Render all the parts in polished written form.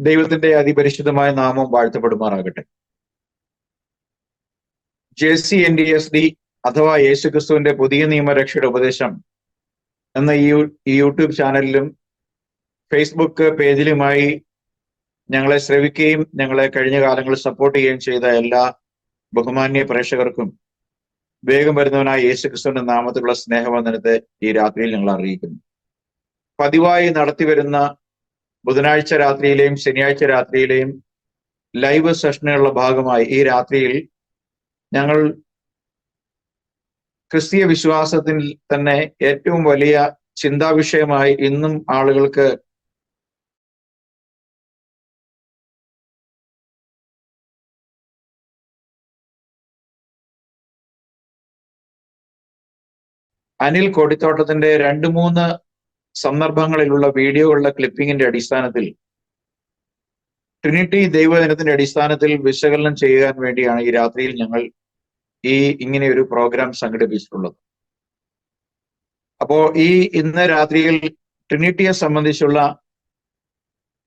ദൈവത്തിന്റെ അതിപരിശുദ്ധമായ നാമം വാഴ്ത്തപ്പെടുമാറാകട്ടെ. JCNDSD അഥവാ യേശുക്രിസ്തുവിന്റെ പുതിയ നിയമരക്ഷയുടെ ഉപദേശം എന്ന ഈ യൂട്യൂബ് ചാനലിലും ഫേസ്ബുക്ക് പേജിലുമായി ഞങ്ങളെ ശ്രവിക്കുകയും ഞങ്ങളെ കഴിഞ്ഞ കാലങ്ങളിൽ സപ്പോർട്ട് ചെയ്യുകയും ചെയ്ത എല്ലാ ബഹുമാന്യ പ്രേക്ഷകർക്കും വേഗം വരുന്നവനായ യേശുക്രിസ്തുവിന്റെ നാമത്തിലുള്ള സ്നേഹവന്ദനത്തെ ഈ രാത്രിയിൽ ഞങ്ങൾ അറിയിക്കുന്നു. പതിവായി നടത്തിവരുന്ന ബുധനാഴ്ച രാത്രിയിലെയും ശനിയാഴ്ച രാത്രിയിലെയും ലൈവ് സെഷനുകളുടെ ഭാഗമായി ഈ രാത്രിയിൽ ഞങ്ങൾ ക്രിസ്തീയ വിശ്വാസത്തിൽ തന്നെ ഏറ്റവും വലിയ ചിന്താവിഷയമായി ഇന്നും ആളുകൾക്ക് അനിൽ കൊടിത്തോട്ടത്തിന്റെ 2-3 സന്ദർഭങ്ങളിലുള്ള വീഡിയോകളുടെ ക്ലിപ്പിങ്ങിന്റെ അടിസ്ഥാനത്തിൽ ട്രിനിറ്റി ദൈവജനത്തിന്റെ അടിസ്ഥാനത്തിൽ വിശകലനം ചെയ്യാൻ വേണ്ടിയാണ് ഈ രാത്രിയിൽ ഞങ്ങൾ ഇങ്ങനെ ഒരു പ്രോഗ്രാം സംഘടിപ്പിച്ചിട്ടുള്ളത്. അപ്പോ ഇന്ന് രാത്രിയിൽ ട്രിനിറ്റിയെ സംബന്ധിച്ചുള്ള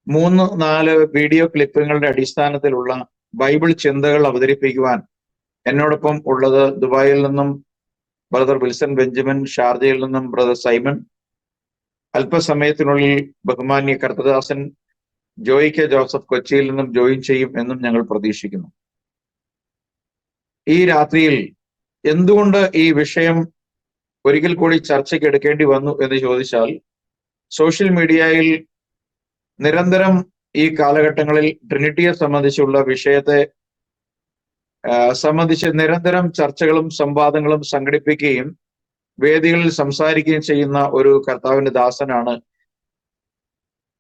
3-4 വീഡിയോ ക്ലിപ്പുകളുടെ അടിസ്ഥാനത്തിലുള്ള ബൈബിൾ ചിന്തകൾ അവതരിപ്പിക്കുവാൻ എന്നോടൊപ്പം ഉള്ളത് ദുബായിൽ നിന്നും ബ്രദർ വിൽസൺ ബെഞ്ചമിൻ, ഷാർജയിൽ നിന്നും ബ്രദർ സൈമൺ, അല്പസമയത്തിനുള്ളിൽ ബഹുമാന്യ കർത്തദാസൻ ജോയി കെ ജോസഫ് കൊച്ചിയിൽ നിന്നും ജോയിൻ ചെയ്യും എന്നും ഞങ്ങൾ പ്രതീക്ഷിക്കുന്നു. ഈ രാത്രിയിൽ എന്തുകൊണ്ട് ഈ വിഷയം ഒരിക്കൽ കൂടി ചർച്ചയ്ക്ക് എടുക്കേണ്ടി വന്നു എന്ന് ചോദിച്ചാൽ, സോഷ്യൽ മീഡിയയിൽ നിരന്തരം ഈ കാലഘട്ടങ്ങളിൽ ട്രിനിറ്റിയെ സംബന്ധിച്ചുള്ള വിഷയത്തെ സംബന്ധിച്ച് നിരന്തരം ചർച്ചകളും സംവാദങ്ങളും സംഘടിപ്പിക്കുകയും വേദികളിൽ സംസാരിക്കുകയും ചെയ്യുന്ന ഒരു കർത്താവിന്റെ ദാസനാണ്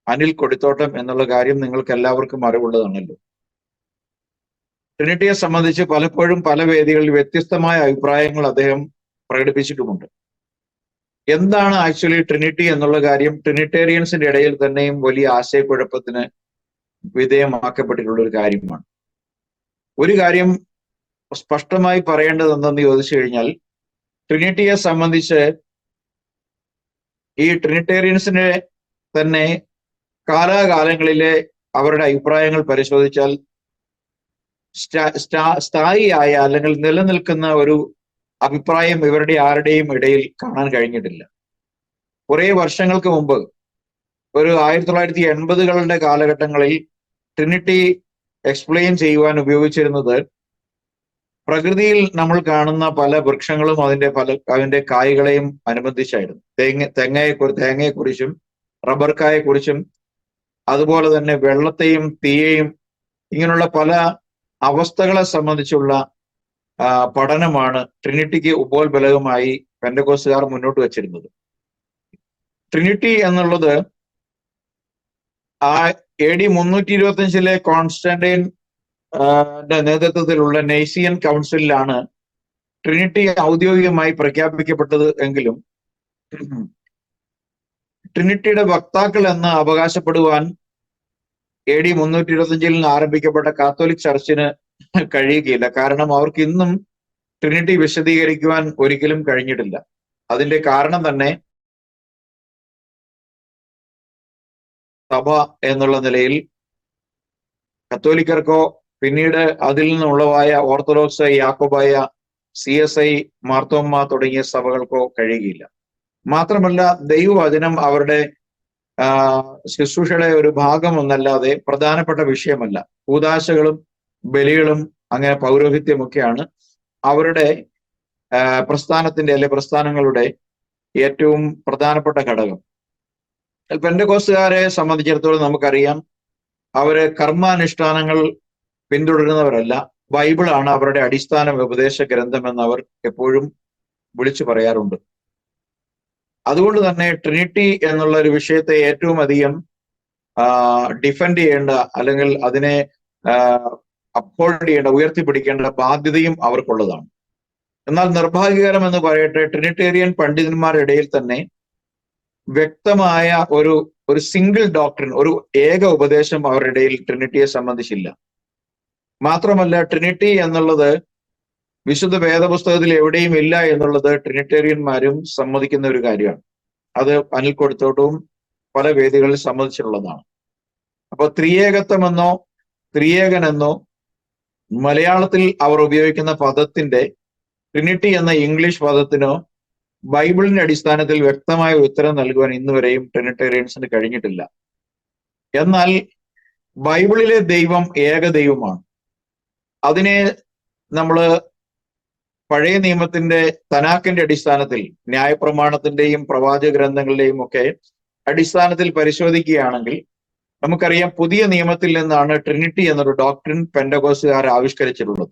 അനിൽ കൊടിത്തോട്ടം എന്നുള്ള കാര്യം നിങ്ങൾക്ക് എല്ലാവർക്കും അറിവുള്ളതാണല്ലോ. ട്രിനിറ്റിയെ സംബന്ധിച്ച് പലപ്പോഴും പല വേദികളിൽ വ്യത്യസ്തമായ അഭിപ്രായങ്ങൾ അദ്ദേഹം പ്രകടിപ്പിച്ചിട്ടുമുണ്ട്. എന്താണ് ആക്ച്വലി ട്രിനിറ്റി എന്നുള്ള കാര്യം ട്രിനിറ്റേറിയൻസിന്റെ ഇടയിൽ തന്നെയും വലിയ ആശയക്കുഴപ്പത്തിന് വിധേയമാക്കപ്പെട്ടിട്ടുള്ള ഒരു കാര്യമാണ്. ഒരു കാര്യം സ്പഷ്ടമായി പറയേണ്ടത് എന്തെന്ന് ചോദിച്ചു കഴിഞ്ഞാൽ, ട്രിനിറ്റിയെ സംബന്ധിച്ച് ഈ ട്രിനിറ്റേറിയൻസിനെ തന്നെ കാലാകാലങ്ങളിലെ അവരുടെ അഭിപ്രായങ്ങൾ പരിശോധിച്ചാൽ സ്ഥായിയായ അല്ലെങ്കിൽ നിലനിൽക്കുന്ന ഒരു അഭിപ്രായം ഇവരുടെ ആരുടെയും ഇടയിൽ കാണാൻ കഴിഞ്ഞിട്ടില്ല. കുറെ വർഷങ്ങൾക്ക് മുമ്പ് ഒരു 1980കളുടെ കാലഘട്ടങ്ങളിൽ ട്രിനിറ്റി എക്സ്പ്ലെയിൻ ചെയ്യുവാൻ ഉപയോഗിച്ചിരുന്നത് പ്രകൃതിയിൽ നമ്മൾ കാണുന്ന പല വൃക്ഷങ്ങളും അതിന്റെ കായ്കളെയും അനുബന്ധിച്ചായിരുന്നു. തേങ്ങയെക്കുറിച്ചും റബ്ബർ കായെക്കുറിച്ചും അതുപോലെ തന്നെ വെള്ളത്തെയും തീയെയും ഇങ്ങനെയുള്ള പല അവസ്ഥകളെ സംബന്ധിച്ചുള്ള പഠനമാണ് ട്രിനിറ്റിക്ക് ഉപോത്ബലകമായി പെന്തക്കോസ്തുകാർ മുന്നോട്ട് വച്ചിരുന്നത്. ട്രിനിറ്റി എന്നുള്ളത് AD 325 കോൺസ്റ്റന്റൈൻ നേതൃത്വത്തിലുള്ള നെയ്സിയൻ കൗൺസിലാണ് ട്രിനിറ്റി ഔദ്യോഗികമായി പ്രഖ്യാപിക്കപ്പെട്ടത് എങ്കിലും ട്രിനിറ്റിയുടെ വക്താക്കൾ എന്ന് അവകാശപ്പെടുവാൻ AD 325 ആരംഭിക്കപ്പെട്ട കാത്തോലിക് ചർച്ചിന് കഴിയുകയില്ല. കാരണം അവർക്ക് ഇന്നും ട്രിനിറ്റി വിശദീകരിക്കുവാൻ ഒരിക്കലും കഴിഞ്ഞിട്ടില്ല. അതിന്റെ കാരണം തന്നെ സഭ എന്നുള്ള നിലയിൽ കത്തോലിക്കർക്കോ പിന്നീട് അതിൽ നിന്നുള്ളവായ ഓർത്തഡോക്സ്, യാക്കോബായ, CSI, മാർത്തോമ്മ തുടങ്ങിയ സഭകൾക്കോ കഴിയുകയില്ല. മാത്രമല്ല ദൈവവചനം അവരുടെ ശുശ്രൂഷയുടെ ഒരു ഭാഗമൊന്നല്ലാതെ പ്രധാനപ്പെട്ട വിഷയമല്ല. കൂദാശകളും ബലികളും അങ്ങനെ പൗരോഹിത്യമൊക്കെയാണ് അവരുടെ പ്രസ്ഥാനത്തിന്റെ അല്ലെ പ്രസ്ഥാനങ്ങളുടെ ഏറ്റവും പ്രധാനപ്പെട്ട ഘടകം. പെന്തക്കോസ്തുകാരെ സംബന്ധിച്ചിടത്തോളം നമുക്കറിയാം, അവര് കർമാനുഷ്ഠാനങ്ങൾ പിന്തുടരുന്നവരല്ല. ബൈബിളാണ് അവരുടെ അടിസ്ഥാന ഉപദേശ ഗ്രന്ഥം എന്ന് അവർ എപ്പോഴും വിളിച്ചു പറയാറുണ്ട്. അതുകൊണ്ട് തന്നെ ട്രിനിറ്റി എന്നുള്ള ഒരു വിഷയത്തെ ഏറ്റവും അധികം ഡിഫെൻഡ് ചെയ്യേണ്ട അല്ലെങ്കിൽ അതിനെ അപ്ഹോൾഡ് ചെയ്യേണ്ട, ഉയർത്തിപ്പിടിക്കേണ്ട ബാധ്യതയും അവർക്കുള്ളതാണ്. എന്നാൽ നിർഭാഗ്യകരം എന്ന് പറയട്ടെ, ട്രിനിറ്റേറിയൻ പണ്ഡിതന്മാരുടെ ഇടയിൽ തന്നെ വ്യക്തമായ ഒരു സിംഗിൾ ഡോക്ട്രിൻ, ഒരു ഏക ഉപദേശം അവരുടെ ഇടയിൽ ട്രിനിറ്റിയെ സംബന്ധിച്ചില്ല. മാത്രമല്ല ട്രിനിറ്റി എന്നുള്ളത് വിശുദ്ധ വേദപുസ്തകത്തിൽ എവിടെയും ഇല്ല എന്നുള്ളത് ട്രിനിറ്റേറിയന്മാരും സമ്മതിക്കുന്ന ഒരു കാര്യമാണ്. അത് അനിൽ കൊടിത്തോട്ടവും പല വേദികളിൽ സമ്മതിച്ചിട്ടുള്ളതാണ്. അപ്പൊ ത്രിയേകത്വമെന്നോ ത്രിയേകനെന്നോ മലയാളത്തിൽ അവർ ഉപയോഗിക്കുന്ന പദത്തിന്റെ ട്രിനിറ്റി എന്ന ഇംഗ്ലീഷ് പദത്തിനോ ബൈബിളിന്റെ അടിസ്ഥാനത്തിൽ വ്യക്തമായ ഉത്തരം നൽകുവാൻ ഇന്നുവരെയും ട്രിനിറ്റേറിയൻസിന് കഴിഞ്ഞിട്ടില്ല. എന്നാൽ ബൈബിളിലെ ദൈവം ഏക ദൈവമാണ്. അതിനെ നമ്മൾ പഴയ നിയമത്തിന്റെ തനാക്കിന്റെ അടിസ്ഥാനത്തിൽ, ന്യായപ്രമാണത്തിന്റെയും പ്രവാചക ഗ്രന്ഥങ്ങളുടെയും ഒക്കെ അടിസ്ഥാനത്തിൽ പരിശോധിക്കുകയാണെങ്കിൽ നമുക്കറിയാം പുതിയ നിയമത്തിൽ നിന്നാണ് ട്രിനിറ്റി എന്നൊരു ഡോക്ട്രിൻ പെന്തക്കോസ്തുകാർ ആവിഷ്കരിച്ചിട്ടുള്ളത്.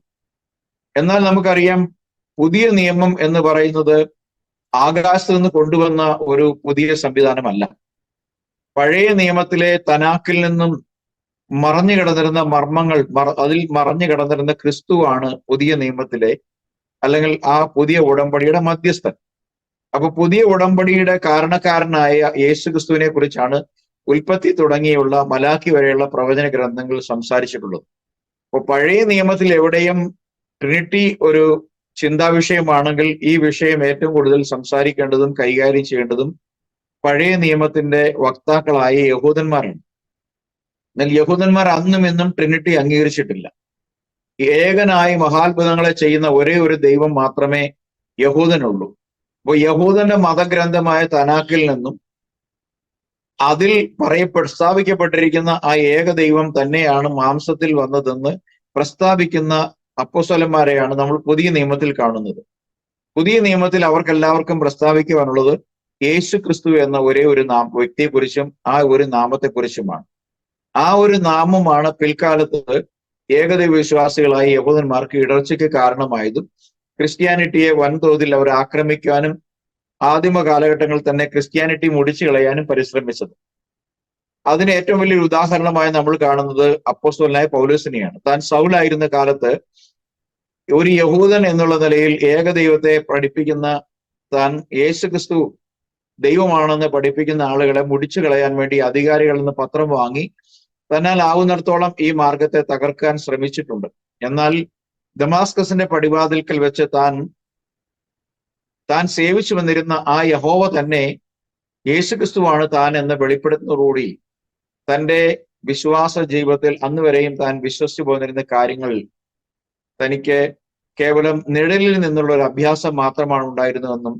എന്നാൽ നമുക്കറിയാം പുതിയ നിയമം എന്ന് പറയുന്നത് ആകാശത്ത് നിന്ന് കൊണ്ടുവന്ന ഒരു പുതിയ സംവിധാനമല്ല. പഴയ നിയമത്തിലെ തനാക്കിൽ നിന്നും മറഞ്ഞു കിടന്നിരുന്ന മർമ്മങ്ങൾ, അതിൽ മറഞ്ഞു കിടന്നിരുന്ന ക്രിസ്തുവാണ് പുതിയ നിയമത്തിലെ, അല്ലെങ്കിൽ ആ പുതിയ ഉടമ്പടിയുടെ മധ്യസ്ഥൻ. അപ്പൊ പുതിയ ഉടമ്പടിയുടെ കാരണക്കാരനായ യേശു ക്രിസ്തുവിനെ കുറിച്ചാണ് ഉൽപ്പത്തി തുടങ്ങിയുള്ള മലാഖി വരെയുള്ള പ്രവചന ഗ്രന്ഥങ്ങൾ സംസാരിച്ചിട്ടുള്ളത്. അപ്പൊ പഴയ നിയമത്തിൽ എവിടെയും ട്രിനിറ്റി ഒരു ചിന്താ വിഷയമാണെങ്കിൽ ഈ വിഷയം ഏറ്റവും കൂടുതൽ സംസാരിക്കേണ്ടതും കൈകാര്യം ചെയ്യേണ്ടതും പഴയ നിയമത്തിന്റെ വക്താക്കളായ യഹൂദന്മാരാണ്. എന്നാൽ യഹൂദന്മാർ അന്നും ഇന്നും ട്രിനിറ്റി അംഗീകരിച്ചിട്ടില്ല. ഏകനായി മഹാത്ഭുതങ്ങളെ ചെയ്യുന്ന ഒരേ ഒരു ദൈവം മാത്രമേ യഹൂദനുള്ളൂ. അപ്പൊ യഹൂദന്റെ മതഗ്രന്ഥമായ തനാക്കിൽ നിന്നും അതിൽ പ്രസ്താവിക്കപ്പെട്ടിരിക്കുന്ന ആ ഏക ദൈവം തന്നെയാണ് മാംസത്തിൽ വന്നതെന്ന് പ്രസ്താവിക്കുന്ന അപ്പോസ്തലന്മാരെയാണ് നമ്മൾ പുതിയ നിയമത്തിൽ കാണുന്നത്. പുതിയ നിയമത്തിൽ അവർക്കെല്ലാവർക്കും പ്രസ്താവിക്കുവാനുള്ളത് യേശു ക്രിസ്തു എന്ന ഒരേ ഒരു വ്യക്തിയെക്കുറിച്ചും ആ ഒരു നാമത്തെക്കുറിച്ചുമാണ്. ആ ഒരു നാമമാണ് പിൽക്കാലത്ത് ഏകദൈവ വിശ്വാസികളായ യഹൂദന്മാർക്ക് ഇടർച്ചയ്ക്ക് കാരണമായതും ക്രിസ്ത്യാനിറ്റിയെ വൻതോതിൽ അവർ ആക്രമിക്കാനും ആദിമ കാലഘട്ടങ്ങളിൽ തന്നെ ക്രിസ്ത്യാനിറ്റി മുടിച്ചു കളയാനും പരിശ്രമിച്ചത്. അതിന് ഏറ്റവും വലിയൊരു ഉദാഹരണമായി നമ്മൾ കാണുന്നത് അപ്പോസ്തലനായ പൗലോസിനെയാണ്. താൻ സൗലായിരുന്ന കാലത്ത് ഒരു യഹൂദൻ എന്നുള്ള നിലയിൽ ഏകദൈവത്തെ പഠിപ്പിക്കുന്ന, താൻ യേശു ക്രിസ്തു ദൈവമാണെന്ന് പഠിപ്പിക്കുന്ന ആളുകളെ മുടിച്ചു കളയാൻ വേണ്ടി അധികാരികളിൽ നിന്ന് പത്രം വാങ്ങി തന്നാൽ ആവുന്നിടത്തോളം ഈ മാർഗത്തെ തകർക്കാൻ ശ്രമിച്ചിട്ടുണ്ട്. എന്നാൽ ദമാസ്കസിന്റെ പടിവാതിൽക്കൽ വെച്ച് താൻ സേവിച്ചു വന്നിരുന്ന ആ യഹോവ തന്നെ യേശുക്രിസ്തുവാണ് താൻ എന്ന് വെളിപ്പെടുത്തുന്നതോടുകൂടി തൻ്റെ വിശ്വാസ ജീവിതത്തിൽ അന്നുവരെയും താൻ വിശ്വസിച്ചു പോന്നിരുന്ന കാര്യങ്ങൾ തനിക്ക് കേവലം നിഴലിൽ നിന്നുള്ള ഒരു അഭ്യാസം മാത്രമാണ് ഉണ്ടായിരുന്നതെന്നും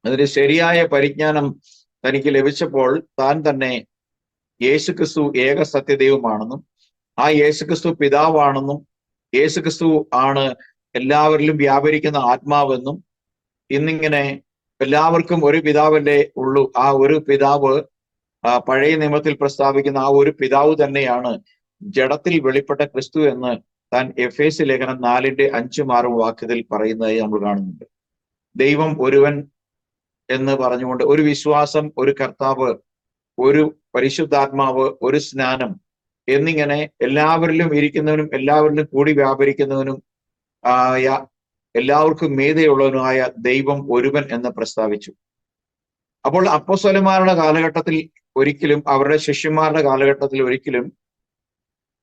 അതിന് ശരിയായ പരിജ്ഞാനം തനിക്ക് ലഭിച്ചപ്പോൾ താൻ തന്നെ യേശുക്രിസ്തു ഏക സത്യദൈവമാണെന്നും ആ യേശുക്രിസ്തു പിതാവാണെന്നും യേശുക്രിസ്തു ആണ് എല്ലാവരിലും വ്യാപരിക്കുന്ന ആത്മാവെന്നും ഇന്നിങ്ങനെ എല്ലാവർക്കും ഒരു പിതാവല്ലേ ഉള്ളൂ, ആ ഒരു പിതാവ് പഴയ നിയമത്തിൽ പ്രസ്താവിക്കുന്ന ആ ഒരു പിതാവ് തന്നെയാണ് ജഡത്തിൽ വെളിപ്പെട്ട ക്രിസ്തു എന്ന് താൻ എഫേസ്യ ലേഖനം 4:5-6 വാക്യത്തിൽ പറയുന്നതായി നമ്മൾ കാണുന്നുണ്ട്. ദൈവം ഒരുവൻ എന്ന് പറഞ്ഞുകൊണ്ട് ഒരു വിശ്വാസം, ഒരു കർത്താവ്, ഒരു പരിശുദ്ധാത്മാവ്, ഒരു സ്നാനം എന്നിങ്ങനെ എല്ലാവരിലും ഇരിക്കുന്നവനും എല്ലാവരിലും കൂടി വ്യാപരിക്കുന്നവനും എല്ലാവർക്കും മീതെയുള്ളവനുമായ ദൈവം ഒരുവൻ എന്ന് പ്രസ്താവിച്ചു. അപ്പോൾ അപ്പോസ്തലന്മാരുടെ കാലഘട്ടത്തിൽ ഒരിക്കലും, അവരുടെ ശിഷ്യന്മാരുടെ കാലഘട്ടത്തിൽ ഒരിക്കലും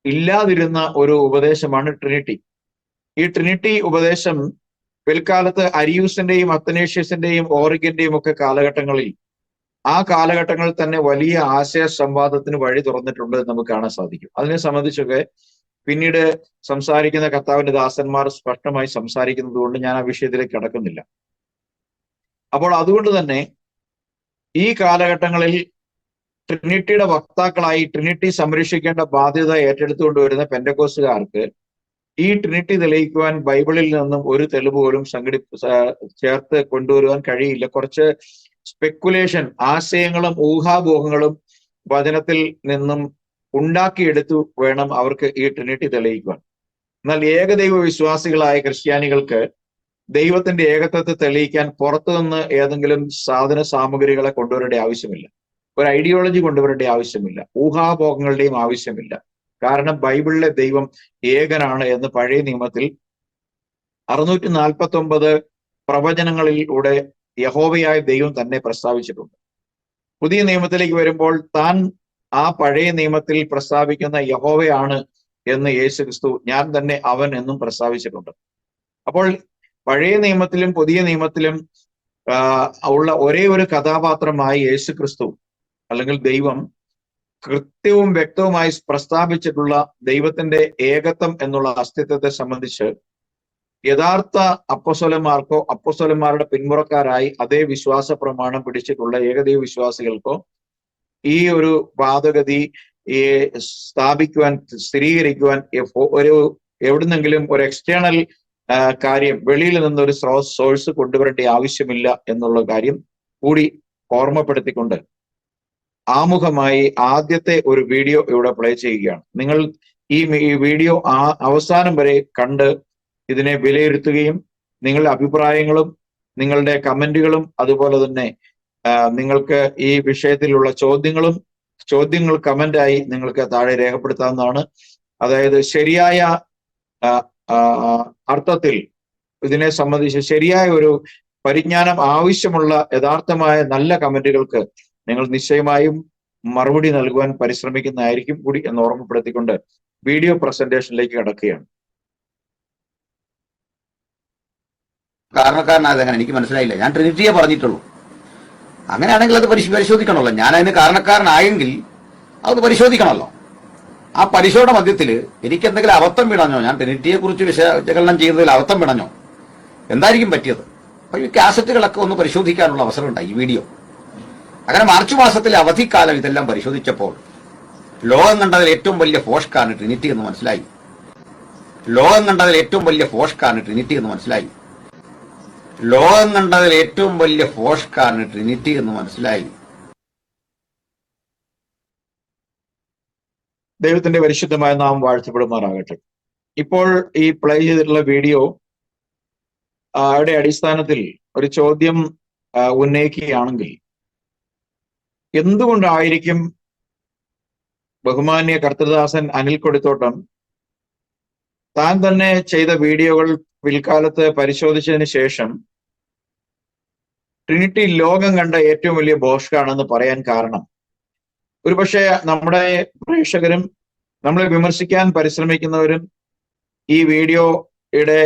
ഇല്ലാതിരുന്ന ഒരു ഉപദേശമാണ് ട്രിനിറ്റി. ഈ ട്രിനിറ്റി ഉപദേശം പിൽക്കാലത്ത് അരിയൂസിന്റെയും അത്തനേഷ്യസിന്റെയും ഓറിഗന്റെയും ഒക്കെ കാലഘട്ടങ്ങളിൽ, ആ കാലഘട്ടങ്ങളിൽ തന്നെ വലിയ ആശയ സംവാദത്തിന് വഴി തുറന്നിട്ടുണ്ട് എന്ന് നമുക്ക് കാണാൻ സാധിക്കും. അതിനെ സംബന്ധിച്ചൊക്കെ പിന്നീട് സംസാരിക്കുന്ന കർത്താവിന്റെ ദാസന്മാർ സ്പഷ്ടമായി സംസാരിക്കുന്നത് കൊണ്ട് ഞാൻ ആ വിഷയത്തിലേക്ക് കടക്കുന്നില്ല. അപ്പോൾ അതുകൊണ്ട് തന്നെ ഈ കാലഘട്ടങ്ങളിൽ ട്രിനിറ്റിയുടെ വക്താക്കളായി ട്രിനിറ്റി സംരക്ഷിക്കേണ്ട ബാധ്യത ഏറ്റെടുത്തുകൊണ്ട് വരുന്ന പെന്തക്കോസ്തുകാർക്ക് ഈ ട്രിനിറ്റി തെളിയിക്കുവാൻ ബൈബിളിൽ നിന്നും ഒരു തെളിവ് പോലും ചേർത്ത് കൊണ്ടുവരുവാൻ കഴിയില്ല. കുറച്ച് സ്പെക്കുലേഷൻ, ആശയങ്ങളും ഊഹാപോഹങ്ങളും വചനത്തിൽ നിന്നും ഉണ്ടാക്കിയെടുത്തു വേണം അവർക്ക് ഈ ട്രിനിറ്റി തെളിയിക്കുവാൻ. എന്നാൽ ഏകദൈവ വിശ്വാസികളായ ക്രിസ്ത്യാനികൾക്ക് ദൈവത്തിന്റെ ഏകത്വത്തെ തെളിയിക്കാൻ പുറത്തുനിന്ന് ഏതെങ്കിലും സാധന സാമഗ്രികളെ കൊണ്ടുവരേണ്ട ആവശ്യമില്ല, ഒരു ഐഡിയോളജി കൊണ്ടുവരേണ്ട ആവശ്യമില്ല, ഊഹാപോഹങ്ങളുടെയും ആവശ്യമില്ല. കാരണം ബൈബിളിലെ ദൈവം ഏകനാണ് എന്ന് പഴയ നിയമത്തിൽ 649 പ്രവചനങ്ങളിലൂടെ യഹോവയായ ദൈവം തന്നെ പ്രസ്താവിച്ചിട്ടുണ്ട്. പുതിയ നിയമത്തിലേക്ക് വരുമ്പോൾ താൻ ആ പഴയ നിയമത്തിൽ പ്രസ്താവിക്കുന്ന യഹോവയാണ് എന്ന് യേശുക്രിസ്തു ഞാൻ തന്നെ അവൻ എന്നും പ്രസ്താവിച്ചിട്ടുണ്ട്. അപ്പോൾ പഴയ നിയമത്തിലും പുതിയ നിയമത്തിലും ഉള്ള ഒരേ ഒരു കഥാപാത്രമായി യേശുക്രിസ്തു അല്ലെങ്കിൽ ദൈവം കൃത്യവും വ്യക്തവുമായി പ്രസ്താവിച്ചിട്ടുള്ള ദൈവത്തിന്റെ ഏകത്വം എന്നുള്ള അസ്തിത്വത്തെ സംബന്ധിച്ച് യഥാർത്ഥ അപ്പൊസ്തലന്മാർക്കോ അപ്പൊസ്തലന്മാരുടെ പിന്മുറക്കാരായി അതേ വിശ്വാസ പ്രമാണം പിടിച്ചിട്ടുള്ള ഏകദൈവ വിശ്വാസികൾക്കോ ഈ ഒരു വാദഗതി സ്ഥാപിക്കുവാൻ, സ്ഥിരീകരിക്കുവാൻ ഒരു എവിടുന്നെങ്കിലും ഒരു എക്സ്റ്റേണൽ കാര്യം വെളിയിൽ നിന്നൊരു സോഴ്സ് കൊണ്ടുവരേണ്ട ആവശ്യമില്ല എന്നുള്ള കാര്യം കൂടി ഓർമ്മപ്പെടുത്തിക്കൊണ്ട് ആമുഖമായി ആദ്യത്തെ ഒരു വീഡിയോ ഇവിടെ പ്ലേ ചെയ്യുകയാണ്. നിങ്ങൾ ഈ വീഡിയോ അവസാനം വരെ കണ്ട് ഇതിനെ വിലയിരുത്തുകയും നിങ്ങളുടെ അഭിപ്രായങ്ങളും നിങ്ങളുടെ കമന്റുകളും അതുപോലെ തന്നെ നിങ്ങൾക്ക് ഈ വിഷയത്തിലുള്ള ചോദ്യങ്ങൾ കമന്റായി നിങ്ങൾക്ക് താഴെ രേഖപ്പെടുത്താവുന്നതാണ്. അതായത് ശരിയായ അർത്ഥത്തിൽ ഇതിനെ സംബന്ധിച്ച് ശരിയായ ഒരു പരിജ്ഞാനം ആവശ്യമുള്ള യഥാർത്ഥമായ നല്ല കമന്റുകൾക്ക് നിങ്ങൾ നിശ്ചയമായും മറുപടി നൽകുവാൻ പരിശ്രമിക്കുന്നതായിരിക്കും കൂടി എന്ന് ഓർമ്മപ്പെടുത്തിക്കൊണ്ട് വീഡിയോ പ്രസന്റേഷനിലേക്ക് കടക്കുകയാണ്. കാരണക്കാരനായതെങ്ങനെ എനിക്ക് മനസ്സിലായില്ല. ഞാൻ ട്രിനിറ്റിയെ പറഞ്ഞിട്ടുള്ളൂ. അങ്ങനെയാണെങ്കിൽ അത് പരിശോധിക്കണമല്ലോ. ഞാൻ അതിന് കാരണക്കാരനായെങ്കിൽ അത് പരിശോധിക്കണമല്ലോ. ആ പരിശോധന മധ്യത്തിൽ എനിക്ക് എന്തെങ്കിലും അബദ്ധം വിടഞ്ഞോ, ഞാൻ ട്രിനിറ്റിയെ കുറിച്ച് വിശകലനം ചെയ്തതിൽ അബദ്ധം വിടഞ്ഞോ, എന്തായിരിക്കും പറ്റിയത്? അപ്പൊ ഈ കാസറ്റുകളൊക്കെ ഒന്ന് പരിശോധിക്കാനുള്ള അവസരം ഉണ്ടായി ഈ വീഡിയോ. അങ്ങനെ മാർച്ച് മാസത്തിലെ അവധിക്കാലം ഇതെല്ലാം പരിശോധിച്ചപ്പോൾ ലോകം കണ്ടതിൽ ഏറ്റവും വലിയ ഫോഷ്കാണ് ട്രിനിറ്റി എന്ന് മനസ്സിലായി. ലോകം കണ്ടതിൽ ഏറ്റവും വലിയ ഫോഷ്കാണ് ട്രിനിറ്റി എന്ന് മനസ്സിലായി. ലോകം കണ്ടതിൽ ഏറ്റവും വലിയ ഫോഷ്കാണ് ട്രിനിറ്റി എന്ന് മനസ്സിലായി. ദൈവത്തിന്റെ പരിശുദ്ധമായ നാം വാഴ്ത്തപ്പെടുമാറാകട്ടെ. ഇപ്പോൾ ഈ പ്ലേ ചെയ്തിട്ടുള്ള വീഡിയോ യുടെ അടിസ്ഥാനത്തിൽ ഒരു ചോദ്യം ഉന്നയിക്കുകയാണെങ്കിൽ, എന്തുകൊണ്ടായിരിക്കും ബഹുമാന്യ കർത്തൃദാസൻ അനിൽ കൊടിത്തോട്ടം താൻ തന്നെ ചെയ്ത വീഡിയോകൾ പിൽക്കാലത്ത് പരിശോധിച്ചതിന് ശേഷം ട്രിനിറ്റി ലോകം കണ്ട ഏറ്റവും വലിയ ഭോഷ്കാണെന്ന് പറയാൻ കാരണം? ഒരുപക്ഷെ നമ്മുടെ പ്രേക്ഷകരും നമ്മളെ വിമർശിക്കാൻ പരിശ്രമിക്കുന്നവരും ഈ വീഡിയോയുടെ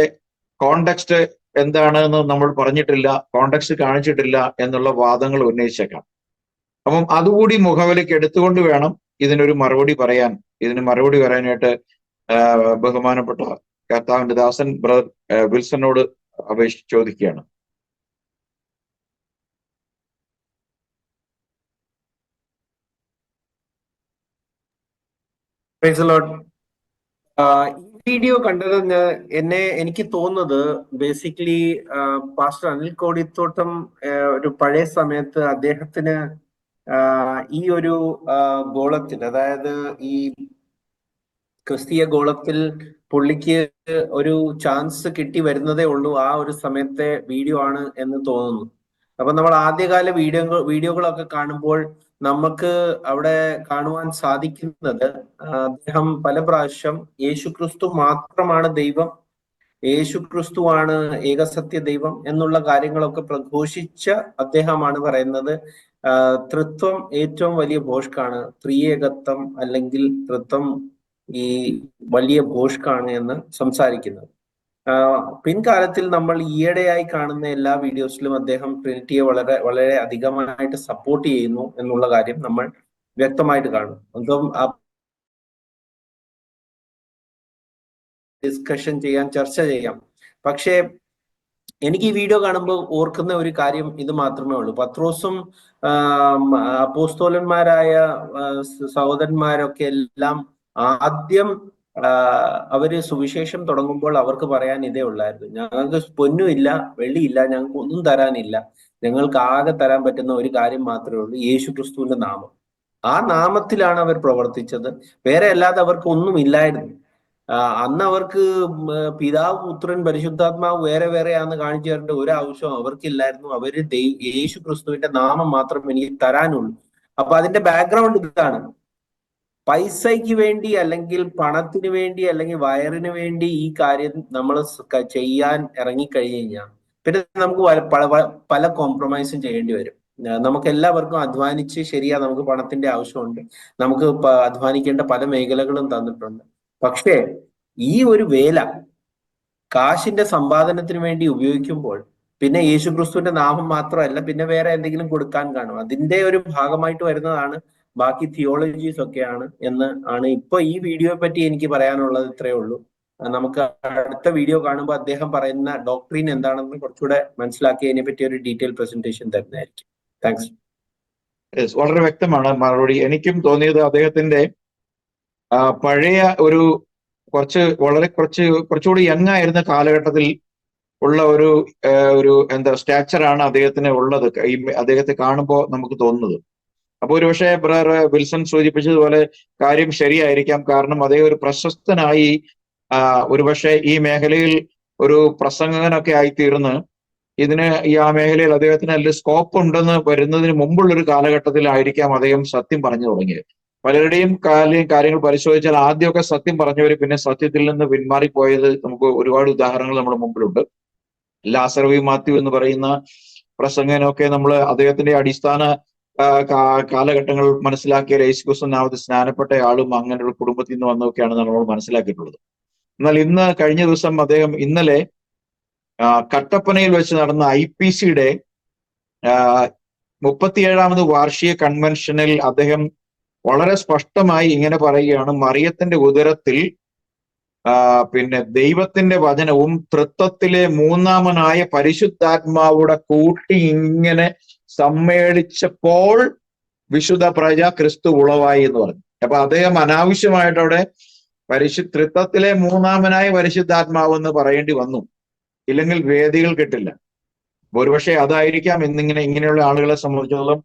കോണ്ടെക്സ്റ്റ് എന്താണെന്ന് നമ്മൾ പറഞ്ഞിട്ടില്ല, കോണ്ടെക്സ്റ്റ് കാണിച്ചിട്ടില്ല എന്നുള്ള വാദങ്ങൾ ഉന്നയിച്ചേക്കാം. അപ്പം അതുകൂടി മുഖവിലേക്ക് എടുത്തുകൊണ്ട് വേണം ഇതിനൊരു മറുപടി പറയാൻ. ഇതിന് മറുപടി പറയാനായിട്ട് ബഹുമാനപ്പെട്ട കർത്താവിന്റെ ദാസൻ ബ്രദർ വിൽസനോട് ചോദിക്കുകയാണ്. ഈ വീഡിയോ കണ്ടത് എനിക്ക് തോന്നുന്നത് ബേസിക്കലി പാസ്റ്റർ അനിൽ കോടിത്തോട്ടം ഒരു പഴയ സമയത്ത് അദ്ദേഹത്തിന് ഈ ഒരു ഗോളത്തിൽ, അതായത് ഈ ക്രിസ്തീയ ഗോളത്തിൽ പുള്ളിക്ക് ഒരു ചാൻസ് കിട്ടി വരുന്നതേ ഉള്ളൂ, ആ ഒരു സമയത്തെ വീഡിയോ ആണ് എന്ന് തോന്നുന്നു. അപ്പൊ നമ്മൾ ആദ്യകാല വീഡിയോകളൊക്കെ കാണുമ്പോൾ നമുക്ക് അവിടെ കാണുവാൻ സാധിക്കുന്നത് അദ്ദേഹം പല പ്രാവശ്യം യേശുക്രിസ്തു മാത്രമാണ് ദൈവം, യേശുക്രിസ്തുവാണ് ഏകസത്യ ദൈവം എന്നുള്ള കാര്യങ്ങളൊക്കെ പ്രഘോഷിച്ച അദ്ദേഹമാണ് പറയുന്നത് തൃത്വം ഏറ്റവും വലിയ ഭോഷ്കാണ്, ത്രിയേകത്വം അല്ലെങ്കിൽ തൃത്വം ഈ വലിയ ഭോഷ്കാണ് എന്ന് സംസാരിക്കുന്നത്. പിൻകാലത്തിൽ നമ്മൾ ഈയിടെയായി കാണുന്ന എല്ലാ വീഡിയോസിലും അദ്ദേഹം ട്രിനിറ്റിയെ വളരെ വളരെ അധികമായിട്ട് സപ്പോർട്ട് ചെയ്യുന്നു എന്നുള്ള കാര്യം നമ്മൾ വ്യക്തമായിട്ട് കാണും. അപ്പം ഡിസ്കഷൻ ചെയ്യാം, ചർച്ച ചെയ്യാം. പക്ഷേ എനിക്ക് ഈ വീഡിയോ കാണുമ്പോൾ ഓർക്കുന്ന ഒരു കാര്യം ഇത് മാത്രമേ ഉള്ളൂ. പത്രോസും അപ്പോസ്തോലന്മാരായ സഹോദരന്മാരൊക്കെ എല്ലാം ആദ്യം അവര് സുവിശേഷം തുടങ്ങുമ്പോൾ അവർക്ക് പറയാൻ ഇതേ ഉള്ളായിരുന്നു: ഞങ്ങൾക്ക് പൊന്നുമില്ല, വെള്ളിയില്ല, ഞങ്ങൾക്ക് ഒന്നും തരാനില്ല, ഞങ്ങൾക്ക് ആകെ തരാൻ പറ്റുന്ന ഒരു കാര്യം മാത്രമേ ഉള്ളൂ, യേശു ക്രിസ്തുവിന്റെ നാമം. ആ നാമത്തിലാണ് അവർ പ്രവർത്തിച്ചത്, വേറെ അല്ലാതെ അവർക്ക് ഒന്നും ഇല്ലായിരുന്നു. അന്ന് അവർക്ക് പിതാവ്, പുത്രൻ, പരിശുദ്ധാത്മാവ് വേറെ വേറെയാന്ന് കാണിച്ചു തരേണ്ട ഒരു ആവശ്യം അവർക്കില്ലായിരുന്നു. അവര് യേശു ക്രിസ്തുവിന്റെ നാമം മാത്രം എനിക്ക് തരാനുള്ളൂ. അപ്പൊ അതിന്റെ ബാക്ക്ഗ്രൗണ്ട് ഇതാണ്: പൈസയ്ക്ക് വേണ്ടി അല്ലെങ്കിൽ പണത്തിന് വേണ്ടി അല്ലെങ്കിൽ വയറിന് വേണ്ടി ഈ കാര്യം നമ്മൾ ചെയ്യാൻ ഇറങ്ങിക്കഴിഞ്ഞു കഴിഞ്ഞാൽ പിന്നെ നമുക്ക് പല കോംപ്രമൈസും ചെയ്യേണ്ടി വരും. നമുക്ക് എല്ലാവർക്കും അധ്വാനിച്ച്, ശരിയാ, നമുക്ക് പണത്തിന്റെ ആവശ്യമുണ്ട്, നമുക്ക് അധ്വാനിക്കേണ്ട പല മേഖലകളും തന്നിട്ടുണ്ട്. പക്ഷേ ഈ ഒരു വേല കാശിന്റെ സമ്പാദനത്തിന് വേണ്ടി ഉപയോഗിക്കുമ്പോൾ പിന്നെ യേശുക്രിസ്തുവിന്റെ നാമം മാത്രമല്ല, പിന്നെ വേറെ എന്തെങ്കിലും കൊടുക്കാൻ കാണും. അതിന്റെ ഒരു ഭാഗമായിട്ട് വരുന്നതാണ് ബാക്കി തിയോളജീസ് ഒക്കെയാണ് എന്ന് ആണ് ഇപ്പൊ ഈ വീഡിയോയെ പറ്റി എനിക്ക് പറയാനുള്ളത്. ഇത്രയേ ഉള്ളൂ. നമുക്ക് അടുത്ത വീഡിയോ കാണുമ്പോൾ അദ്ദേഹം പറയുന്ന ഡോക്ട്രീൻ എന്താണെന്ന് കുറച്ചുകൂടെ മനസ്സിലാക്കി അതിനെ പറ്റി ഒരു ഡീറ്റെയിൽ പ്രസന്റേഷൻ തരുന്നതായിരിക്കും. താങ്ക്സ്. വളരെ വ്യക്തമാണ് മറുപടി. എനിക്കും തോന്നിയത് അദ്ദേഹത്തിന്റെ പഴയ ഒരു കുറച്ചുകൂടി യങ് ആയിരുന്ന കാലഘട്ടത്തിൽ ഉള്ള ഒരു എന്താ സ്റ്റാച്ചറാണ് അദ്ദേഹത്തിന് ഉള്ളത്. അദ്ദേഹത്തെ കാണുമ്പോൾ നമുക്ക് തോന്നുന്നത്. അപ്പൊ ഒരുപക്ഷെ ബ്രദർ വിൽസൺ സൂചിപ്പിച്ചതുപോലെ കാര്യം ശരിയായിരിക്കാം. കാരണം അദ്ദേഹം ഒരു പ്രശസ്തനായി ഒരുപക്ഷെ ഈ മേഖലയിൽ ഒരു പ്രസംഗകനൊക്കെ ആയിത്തീർന്ന് ആ മേഖലയിൽ അദ്ദേഹത്തിന് നല്ല സ്കോപ്പ് ഉണ്ടെന്ന് വരുന്നതിന് മുമ്പുള്ളൊരു കാലഘട്ടത്തിലായിരിക്കാം അദ്ദേഹം സത്യം പറഞ്ഞു തുടങ്ങിയത്. പലരുടെയും കാര്യങ്ങൾ പരിശോധിച്ചാൽ ആദ്യമൊക്കെ സത്യം പറഞ്ഞവർ പിന്നെ സത്യത്തിൽ നിന്ന് പിന്മാറിപ്പോയത് നമുക്ക് ഒരുപാട് ഉദാഹരണങ്ങൾ നമ്മുടെ മുമ്പിലുണ്ട്. ലാസർ വി മാത്യു എന്ന് പറയുന്ന പ്രസംഗനൊക്കെ നമ്മൾ അദ്ദേഹത്തിന്റെ അടിസ്ഥാന കാലഘട്ടങ്ങൾ മനസ്സിലാക്കിയ യേശുക്രിസ്തുവിനാമത്തിൽ സ്നാനപ്പെട്ട ആളും അങ്ങനെ ഒരു കുടുംബത്തിൽ നിന്ന് വന്നതൊക്കെയാണ് നമ്മൾ മനസ്സിലാക്കിയിട്ടുള്ളത്. എന്നാൽ കഴിഞ്ഞ ദിവസം അദ്ദേഹം ഇന്നലെ കട്ടപ്പനയിൽ വെച്ച് നടന്ന IPCയുടെ 37ാമത് വാർഷിക കൺവെൻഷനിൽ അദ്ദേഹം വളരെ സ്പഷ്ടമായി ഇങ്ങനെ പറയുകയാണ്: മറിയത്തിന്റെ ഉദരത്തിൽ പിന്നെ ദൈവത്തിന്റെ വചനവും തൃത്വത്തിലെ മൂന്നാമനായ പരിശുദ്ധാത്മാവുടെ കൂട്ടി ഇങ്ങനെ സമ്മേളിച്ചപ്പോൾ വിശുദ്ധ പ്രജ ക്രിസ്തു ഉളവായി എന്ന് പറഞ്ഞു. അപ്പൊ അദ്ദേഹം അനാവശ്യമായിട്ട് അവിടെ തൃത്വത്തിലെ മൂന്നാമനായ പരിശുദ്ധാത്മാവ് എന്ന് പറയേണ്ടി വന്നു. ഇല്ലെങ്കിൽ വേദികൾ കിട്ടില്ല. ഒരുപക്ഷെ അതായിരിക്കാം ഇങ്ങനെയുള്ള ആളുകളെ സംബന്ധിച്ചിടത്തോളം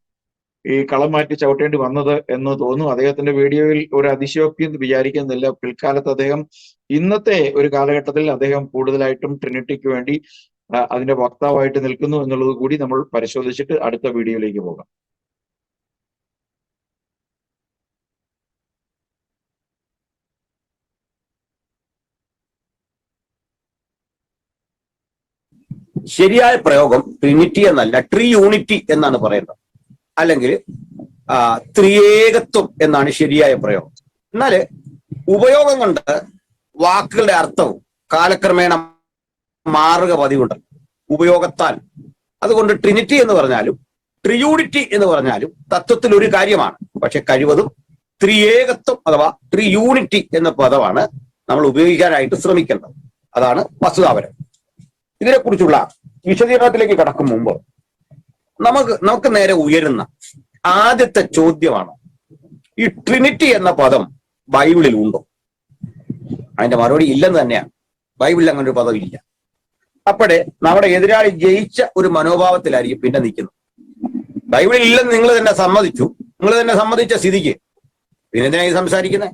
ഈ കളം മാറ്റി ചവിട്ടേണ്ടി വന്നത് എന്ന് തോന്നുന്നു. അദ്ദേഹത്തിന്റെ വീഡിയോയിൽ ഒരു അതിശയോക്തി വിചാരിക്കുന്നില്ല. പിൽക്കാലത്ത് അദ്ദേഹം ഇന്നത്തെ ഒരു കാലഘട്ടത്തിൽ അദ്ദേഹം കൂടുതലായിട്ടും ട്രിനിറ്റിക്ക് വേണ്ടി അതിന്റെ വക്താവായിട്ട് നിൽക്കുന്നു എന്നുള്ളത് കൂടി നമ്മൾ പരിശോധിച്ചിട്ട് അടുത്ത വീഡിയോയിലേക്ക് പോകാം. ശരിയായ പ്രയോഗം ട്രിനിറ്റി എന്നല്ല, ട്രിയൂണിറ്റി എന്നാണ് പറയുന്നത്. അല്ലെങ്കിൽ ത്രിയേകത്വം എന്നാണ് ശരിയായ പ്രയോഗം. എന്നാൽ ഉപയോഗം കൊണ്ട് വാക്കുകളുടെ അർത്ഥവും കാലക്രമേണ മാറുക പതിവുണ്ട് ഉപയോഗത്താൽ. അതുകൊണ്ട് ട്രിനിറ്റി എന്ന് പറഞ്ഞാലും ട്രിയൂണിറ്റി എന്ന് പറഞ്ഞാലും തത്വത്തിൽ ഒരു കാര്യമാണ്. പക്ഷെ കഴിവതും ത്രിയേകത്വം അഥവാ ട്രിയൂണിറ്റി എന്ന പദമാണ് നമ്മൾ ഉപയോഗിക്കാനായിട്ട് ശ്രമിക്കേണ്ടത്. അതാണ് വസ്തുതാപരം. ഇതിനെക്കുറിച്ചുള്ള വിശദീകരണത്തിലേക്ക് കടക്കും മുമ്പ് നമുക്ക് നേരെ ഉയരുന്ന ആദ്യത്തെ ചോദ്യമാണ്: ഈ ട്രിനിറ്റി എന്ന പദം ബൈബിളിൽ ഉണ്ടോ? അതിന്റെ മറുപടി ഇല്ലെന്ന് തന്നെയാണ്. ബൈബിളിൽ അങ്ങനെ ഒരു പദം ഇല്ല. അപ്പോഴേ നമ്മുടെ എതിരാളി ജയിച്ച ഒരു മനോഭാവത്തിലായിരിക്കും പിന്നെ നിൽക്കുന്നത്. ബൈബിളിൽ ഇല്ലെന്ന് നിങ്ങൾ തന്നെ സമ്മതിച്ചു. നിങ്ങൾ തന്നെ സമ്മതിച്ച സ്ഥിതിക്ക് പിന്നെ എന്തിനായി സംസാരിക്കുന്നത്?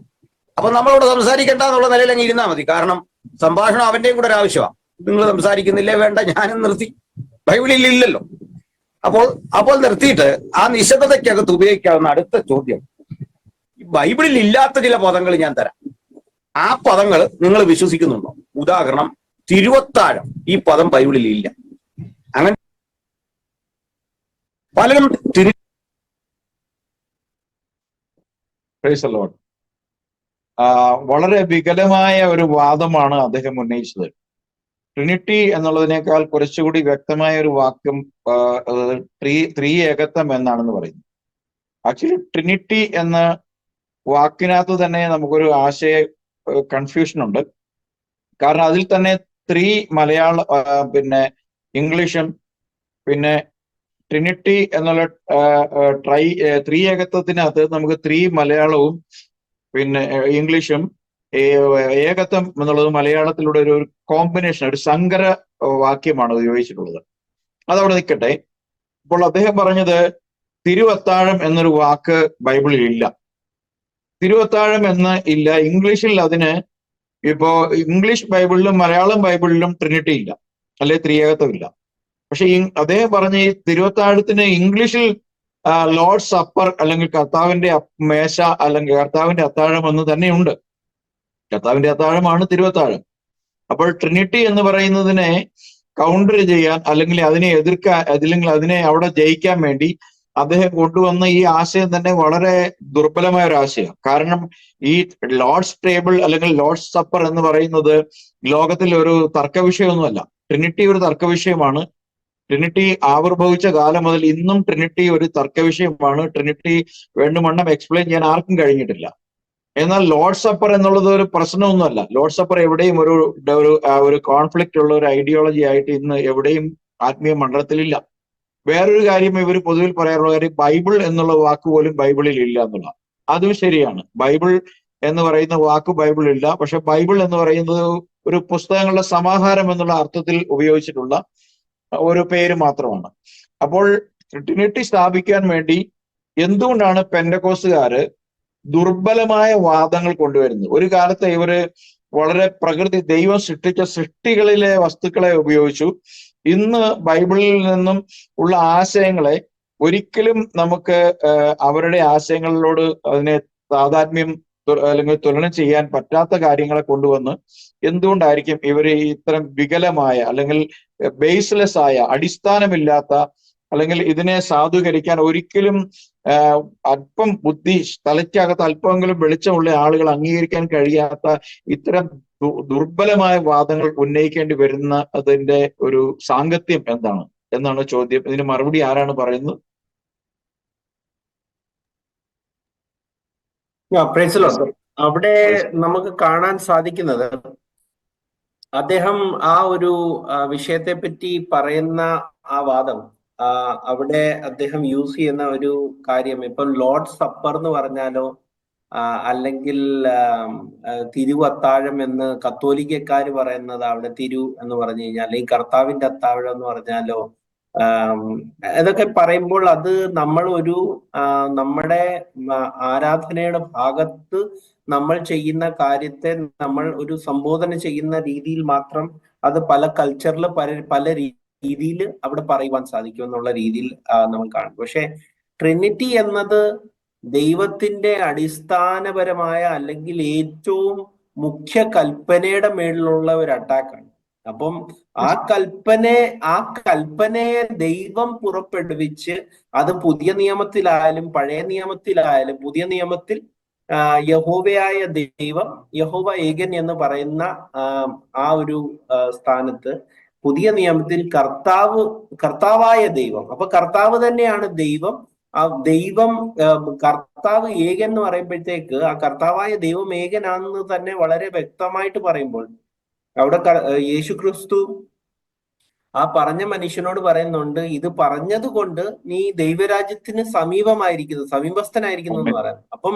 അപ്പൊ നമ്മളോട് സംസാരിക്കേണ്ട എന്നുള്ള നിലയിൽ അങ്ങ് ഇരുന്നാൽ മതി. കാരണം സംഭാഷണം അവന്റെയും കൂടെ ഒരു ആവശ്യമാണ്. നിങ്ങൾ സംസാരിക്കുന്നില്ലേ? വേണ്ട, ഞാനും നിർത്തി. ബൈബിളിൽ ഇല്ലല്ലോ. അപ്പോൾ നിർത്തിയിട്ട് ആ നിശബ്ദതയ്ക്കകത്ത് ഉപയോഗിക്കാവുന്ന അടുത്ത ചോദ്യം: ബൈബിളിൽ ഇല്ലാത്ത ചില പദങ്ങൾ ഞാൻ തരാം. ആ പദങ്ങൾ നിങ്ങൾ വിശ്വസിക്കുന്നുണ്ടോ? ഉദാഹരണം, തിരുവത്താഴം. ഈ പദം ബൈബിളിൽ ഇല്ല. അങ്ങനെ പലരും വളരെ വികലമായ ഒരു വാദമാണ് അദ്ദേഹം ഉന്നയിച്ചത്. ട്രിനിറ്റി എന്നുള്ളതിനേക്കാൾ കുറച്ചുകൂടി വ്യക്തമായ ഒരു വാക്കും ത്രിയേകത്വം എന്നാണെന്ന് പറയുന്നത്. ആക്ച്വലി ട്രിനിറ്റി എന്ന വാക്കിനകത്ത് തന്നെ നമുക്കൊരു ആശയ കൺഫ്യൂഷൻ ഉണ്ട്. കാരണം അതിൽ തന്നെ പിന്നെ ഇംഗ്ലീഷും പിന്നെ ട്രിനിറ്റി എന്നുള്ള ത്രിയേകത്വത്തിനകത്ത് നമുക്ക് മലയാളവും പിന്നെ ഇംഗ്ലീഷും ഏകത്വം എന്നുള്ളത് മലയാളത്തിലൂടെ ഒരു കോമ്പിനേഷൻ, ഒരു സങ്കര വാക്യമാണ് ഉപയോഗിച്ചിട്ടുള്ളത്. അതവിടെ നിൽക്കട്ടെ. ഇപ്പോൾ അദ്ദേഹം പറഞ്ഞത് തിരുവത്താഴം എന്നൊരു വാക്ക് ബൈബിളിൽ ഇല്ല. തിരുവത്താഴം എന്ന് ഇല്ല. ഇംഗ്ലീഷിൽ അതിന് ഇപ്പോ ഇംഗ്ലീഷ് ബൈബിളിലും മലയാളം ബൈബിളിലും ട്രിനിറ്റി ഇല്ല, അല്ലെ ത്രിയേകത്വം ഇല്ല. പക്ഷെ അദ്ദേഹം പറഞ്ഞ ഈ തിരുവത്താഴത്തിന് ഇംഗ്ലീഷിൽ ലോർഡ്സ് അപ്പർ അല്ലെങ്കിൽ കർത്താവിന്റെ മേശ അല്ലെങ്കിൽ കർത്താവിന്റെ അത്താഴം എന്ന് തന്നെയുണ്ട്. കർത്താവിന്റെ അത്താഴമാണ് തിരുവത്താഴം. അപ്പോൾ ട്രിനിറ്റി എന്ന് പറയുന്നതിനെ കൗണ്ടർ ചെയ്യാൻ അല്ലെങ്കിൽ അതിനെ എതിർക്കാൻ അല്ലെങ്കിൽ അതിനെ അവിടെ ജയിക്കാൻ വേണ്ടി അദ്ദേഹം കൊണ്ടുവന്ന ഈ ആശയം തന്നെ വളരെ ദുർബലമായ ഒരു ആശയം. കാരണം ഈ ലോർഡ്സ് ടേബിൾ അല്ലെങ്കിൽ ലോർഡ്സ് സപ്പർ എന്ന് പറയുന്നത് ലോകത്തിൽ ഒരു തർക്ക വിഷയമൊന്നുമല്ല. ട്രിനിറ്റി ഒരു തർക്ക വിഷയമാണ്. ട്രിനിറ്റി ആവിർഭവിച്ച കാലം മുതൽ ഇന്നും ട്രിനിറ്റി ഒരു തർക്ക വിഷയമാണ്. ട്രിനിറ്റി വേണ്ടുവണ്ണം എക്സ്പ്ലെയിൻ ചെയ്യാൻ ആർക്കും കഴിഞ്ഞിട്ടില്ല. എന്നാൽ ലോർഡ് സപ്പർ എന്നുള്ളത് ഒരു പ്രശ്നമൊന്നുമല്ല. ലോർഡ് സപ്പർ എവിടെയും ഒരു കോൺഫ്ലിക്റ്റ് ഉള്ള ഒരു ഐഡിയോളജി ആയിട്ട് ഇന്ന് എവിടെയും ആത്മീയ മണ്ഡലത്തിലില്ല. വേറൊരു കാര്യം ഇവർ പൊതുവിൽ പറയാറുള്ള കാര്യം, ബൈബിൾ എന്നുള്ള വാക്ക് പോലും ബൈബിളിൽ ഇല്ല എന്നുള്ള. അതും ശരിയാണ്. ബൈബിൾ എന്ന് പറയുന്ന വാക്ക് ബൈബിളിൽ ഇല്ല. പക്ഷെ ബൈബിൾ എന്ന് പറയുന്നത് ഒരു പുസ്തകങ്ങളുടെ സമാഹാരം എന്നുള്ള അർത്ഥത്തിൽ ഉപയോഗിച്ചിട്ടുള്ള ഒരു പേര് മാത്രമാണ്. അപ്പോൾ ട്രിനിറ്റി സ്ഥാപിക്കാൻ വേണ്ടി എന്തുകൊണ്ടാണ് പെന്തക്കോസ്തുകാര് ദുർബലമായ വാദങ്ങൾ കൊണ്ടുവരുന്നത്? ഒരു കാലത്ത് ഇവര് വളരെ ദൈവം സൃഷ്ടിച്ച സൃഷ്ടികളിലെ വസ്തുക്കളെ ഉപയോഗിച്ചു. ഇന്ന് ബൈബിളിൽ നിന്നും ഉള്ള ആശയങ്ങളെ ഒരിക്കലും നമുക്ക് അവരുടെ ആശയങ്ങളിലോട് അതിനെ താതാത്മ്യം അല്ലെങ്കിൽ തുലനം ചെയ്യാൻ പറ്റാത്ത കാര്യങ്ങളെ കൊണ്ടുവന്ന് എന്തുകൊണ്ടായിരിക്കും ഇവര് ഇത്തരം വികലമായ അല്ലെങ്കിൽ ബേസ്ലെസ് ആയ, അടിസ്ഥാനമില്ലാത്ത, അല്ലെങ്കിൽ ഇതിനെ സാധൂകരിക്കാൻ ഒരിക്കലും അല്പം ബുദ്ധി, തലയ്ക്കകത്ത് അല്പമെങ്കിലും വെളിച്ചമുള്ള ആളുകൾ അംഗീകരിക്കാൻ കഴിയാത്ത ഇത്തരം ദുർബലമായ വാദങ്ങൾ ഉന്നയിക്കേണ്ടി വരുന്ന അതിന്റെ ഒരു സാങ്കത്യം എന്താണ് എന്നാണ് ചോദ്യം. ഇതിന് മറുപടി ആരാണ് പറയുന്നത്? അവിടെ നമുക്ക് കാണാൻ സാധിക്കുന്നത്, അദ്ദേഹം ആ ഒരു വിഷയത്തെ പറ്റി പറയുന്ന ആ വാദം, അവിടെ അദ്ദേഹം യൂസ് ചെയ്യുന്ന ഒരു കാര്യം, ഇപ്പം ലോർഡ് സപ്പർ എന്ന് പറഞ്ഞാലോ അല്ലെങ്കിൽ തിരുവത്താഴം എന്ന് കത്തോലിക്കക്കാര് പറയുന്നത്, അവിടെ തിരു എന്ന് പറഞ്ഞു കഴിഞ്ഞാൽ, അല്ലെങ്കിൽ കർത്താവിന്റെ അത്താഴം എന്ന് പറഞ്ഞാലോ, ഇതൊക്കെ പറയുമ്പോൾ അത് നമ്മൾ നമ്മുടെ ആരാധനയുടെ ഭാഗത്ത് നമ്മൾ ചെയ്യുന്ന കാര്യത്തെ നമ്മൾ ഒരു സംബോധന ചെയ്യുന്ന രീതിയിൽ മാത്രം അത് പല കൾച്ചറിൽ പല രീതിയിൽ അവിടെ പറയുവാൻ സാധിക്കും എന്നുള്ള രീതിയിൽ നമ്മൾ കാണും. പക്ഷെ ട്രിനിറ്റി എന്നത് ദൈവത്തിന്റെ അടിസ്ഥാനപരമായ അല്ലെങ്കിൽ ഏറ്റവും മുഖ്യ കൽപ്പനയുടെ മേളിലുള്ള ഒരു അറ്റാക്കാണ്. അപ്പം ആ കൽപ്പനയെ ദൈവം പുറപ്പെടുവിച്ച്, അത് പുതിയ നിയമത്തിലായാലും പഴയ നിയമത്തിലായാലും, പുതിയ നിയമത്തിൽ യഹോവയായ ദൈവം, യഹോവ ഏകൻ എന്ന് പറയുന്ന ആ ഒരു സ്ഥാനത്ത്, പുതിയ നിയമത്തിൽ കർത്താവായ ദൈവം, അപ്പൊ കർത്താവ് തന്നെയാണ് ദൈവം. ആ ദൈവം, കർത്താവ് ഏകൻ എന്ന് പറയുമ്പോഴത്തേക്ക് ആ കർത്താവായ ദൈവം ഏകനാണെന്ന് തന്നെ വളരെ വ്യക്തമായിട്ട് പറയുമ്പോൾ, അവിടെ യേശു ക്രിസ്തു ആ പറഞ്ഞ മനുഷ്യനോട് പറയുന്നുണ്ട്, ഇത് പറഞ്ഞത് കൊണ്ട് നീ ദൈവരാജ്യത്തിന് സമീപസ്ഥനായിരിക്കുന്നു എന്ന് പറയാം. അപ്പം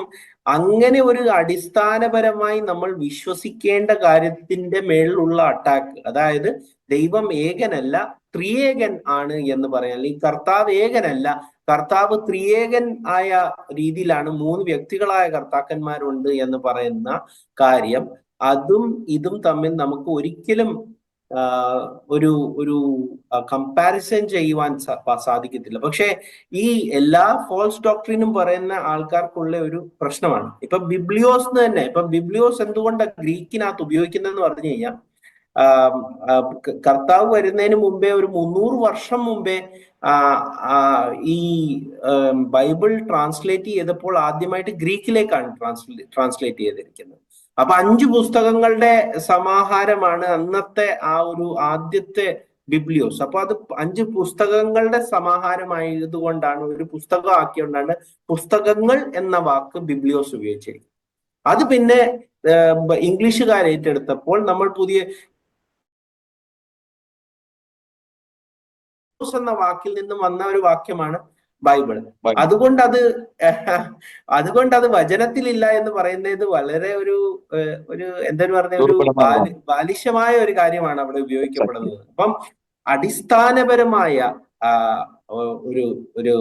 അങ്ങനെ ഒരു അടിസ്ഥാനപരമായി നമ്മൾ വിശ്വസിക്കേണ്ട കാര്യത്തിന്റെ മേളിലുള്ള അറ്റാക്ക്, അതായത് ദൈവം ഏകനല്ല, ത്രിയേകൻ ആണ് എന്ന് പറയാം. അല്ലെങ്കിൽ കർത്താവ് ഏകനല്ല, കർത്താവ് ത്രിയേകൻ ആയ രീതിയിലാണ്, 3 വ്യക്തികളായ കർത്താക്കന്മാരുണ്ട് എന്ന് പറയുന്ന കാര്യം, അതും ഇതും തമ്മിൽ നമുക്ക് ഒരിക്കലും ഒരു കമ്പാരിസൺ ചെയ്യുവാൻ സാധിക്കത്തില്ല. പക്ഷെ ഈ എല്ലാ ഫോൾസ് ഡോക്ട്രിനും പറയുന്ന ആൾക്കാർക്കുള്ള ഒരു പ്രശ്നമാണ്. ഇപ്പൊ ബിബ്ലിയോസ് തന്നെ, ഇപ്പൊ ബിബ്ലിയോസ് എന്തുകൊണ്ടാണ് ഗ്രീക്കിനകത്ത് ഉപയോഗിക്കുന്നതെന്ന് പറഞ്ഞു കഴിഞ്ഞാൽ, കർത്താവ് വരുന്നതിന് മുമ്പേ ഒരു 300 വർഷം മുമ്പേ ഈ ബൈബിൾ ട്രാൻസ്ലേറ്റ് ചെയ്തപ്പോൾ ആദ്യമായിട്ട് ഗ്രീക്കിലേക്കാണ് ട്രാൻസ്ലേറ്റ് ചെയ്തിരിക്കുന്നത്. അപ്പൊ 5 പുസ്തകങ്ങളുടെ സമാഹാരമാണ് അന്നത്തെ ആ ഒരു ആദ്യത്തെ ബിബ്ലിയോസ്. അപ്പൊ അത് 5 പുസ്തകങ്ങളുടെ സമാഹാരമായതുകൊണ്ടാണ്, ഒരു പുസ്തകം ആക്കിയോണ്ടാണ് പുസ്തകങ്ങൾ എന്ന വാക്ക് ബിബ്ലിയോസ് ഉപയോഗിച്ചിരിക്കുന്നത്. അത് പിന്നെ ഇംഗ്ലീഷുകാർ ഏറ്റെടുത്തപ്പോൾ നമ്മൾ പുതിയ എന്ന വാക്കിൽ നിന്നും വന്ന ഒരു വാക്യമാണ് ബൈബിൾ. അതുകൊണ്ട് അത് വചനത്തിലില്ല എന്ന് പറയുന്നത് വളരെ ഒരു എന്തെന്ന് പറഞ്ഞ ഒരു ബാലിശമായ ഒരു കാര്യമാണ് അവിടെ ഉപയോഗിക്കപ്പെടുന്നത്. അപ്പം അടിസ്ഥാനപരമായ ഒരു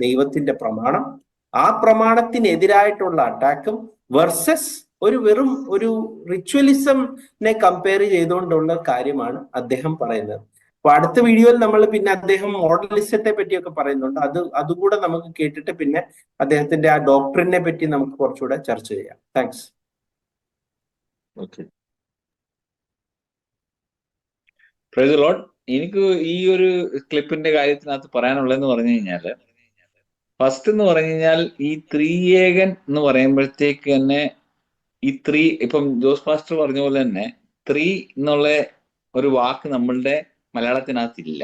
ദൈവത്തിന്റെ പ്രമാണം, ആ പ്രമാണത്തിനെതിരായിട്ടുള്ള അറ്റാക്കും വേഴ്സസ് വെറും ഒരു റിച്വലിസംനെ കമ്പയർ ചെയ്തുകൊണ്ടുള്ള കാര്യമാണ് അദ്ദേഹം പറയുന്നത്. അപ്പൊ അടുത്ത വീഡിയോയിൽ നമ്മൾ പിന്നെ അദ്ദേഹം മോഡലിസത്തെ പറ്റിയൊക്കെ പറയുന്നുണ്ട്. അതുകൂടെ നമുക്ക് കേട്ടിട്ട് പിന്നെ അദ്ദേഹത്തിന്റെ ആ ഡോക്ടറിനെ പറ്റി നമുക്ക് കുറച്ചുകൂടെ ചർച്ച ചെയ്യാം. താങ്ക്സ്. Praise the Lord. എനിക്ക് ഈ ഒരു ക്ലിപ്പിന്റെ കാര്യത്തിനകത്ത് പറയാനുള്ളതെന്ന് പറഞ്ഞു കഴിഞ്ഞാല്, ഫസ്റ്റ് എന്ന് പറഞ്ഞു കഴിഞ്ഞാൽ ഈ ത്രിയേകൻ എന്ന് പറയുമ്പോഴത്തേക്ക് തന്നെ ഈ ഇപ്പം ജോസ് പാസ്റ്റർ പറഞ്ഞ പോലെ തന്നെ ത്രീ എന്നുള്ള ഒരു വാക്ക് നമ്മളുടെ മലയാളത്തിനകത്തില്ല.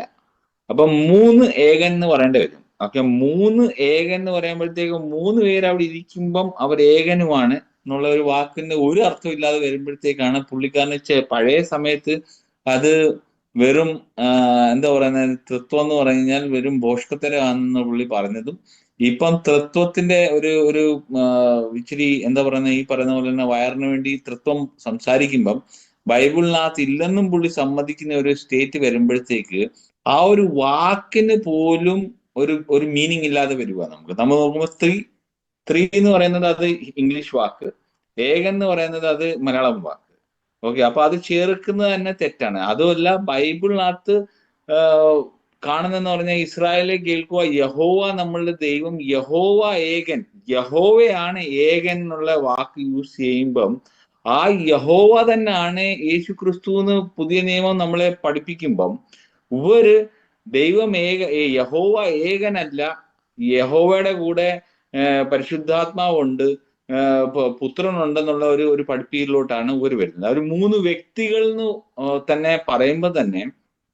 അപ്പൊ 3 ഏകൻ എന്ന് പറയേണ്ടി വരും. ഓക്കെ, 3 ഏകൻ എന്ന് പറയുമ്പോഴത്തേക്കും 3 പേര് അവിടെ ഇരിക്കുമ്പം അവർ ഏകനുമാണ് എന്നുള്ള ഒരു വാക്കിന് ഒരു അർത്ഥം ഇല്ലാതെ വരുമ്പോഴത്തേക്കാണ് പുള്ളിക്കാരന് പഴയ സമയത്ത് അത് വെറും എന്താ പറയുന്നത്, തൃത്വം എന്ന് പറഞ്ഞു കഴിഞ്ഞാൽ വെറും ഭോഷ്കത്തരമാണെന്ന് പുള്ളി പറഞ്ഞതും, ഇപ്പം തൃത്വത്തിന്റെ ഒരു ഒരു ഇച്ചിരി എന്താ പറയുന്നത്, ഈ പറയുന്ന പോലെ തന്നെ വയറിന് വേണ്ടി തൃത്വം സംസാരിക്കുമ്പം ബൈബിളിനകത്ത് ഇല്ലെന്നും പുള്ളി സമ്മതിക്കുന്ന ഒരു സ്റ്റേറ്റ് വരുമ്പോഴത്തേക്ക് ആ ഒരു വാക്കിന് പോലും ഒരു മീനിങ് ഇല്ലാതെ വരിക. നമ്മൾ നോക്കുമ്പോൾ സ്ത്രീ എന്ന് പറയുന്നത് അത് ഇംഗ്ലീഷ് വാക്ക്, ഏകൻ എന്ന് പറയുന്നത് അത് മലയാളം വാക്ക്. ഓക്കെ, അപ്പൊ അത് ചേർക്കുന്നത് തന്നെ തെറ്റാണ്. അതുമല്ല, ബൈബിളിനകത്ത് കാണുന്നെന്ന് പറഞ്ഞാൽ ഇസ്രായേലെ കേൾക്കുക, യഹോവ നമ്മളുടെ ദൈവം, യഹോവ ഏകൻ, യഹോവയാണ് ഏകൻ എന്നുള്ള വാക്ക് യൂസ് ചെയ്യുമ്പം ആ യഹോവ തന്നെയാണ് യേശു ക്രിസ്തു എന്ന് പുതിയ നിയമം നമ്മളെ പഠിപ്പിക്കുമ്പം ഇവര് ദൈവം യഹോവ ഏകനല്ല, യഹോവയുടെ കൂടെ പരിശുദ്ധാത്മാവുണ്ട്, പുത്രനുണ്ടെന്നുള്ള ഒരു പഠിപ്പിക്കലിലോട്ടാണ് ഇവർ വരുന്നത്. അവർ 3 വ്യക്തികൾ എന്ന് തന്നെ പറയുമ്പോൾ തന്നെ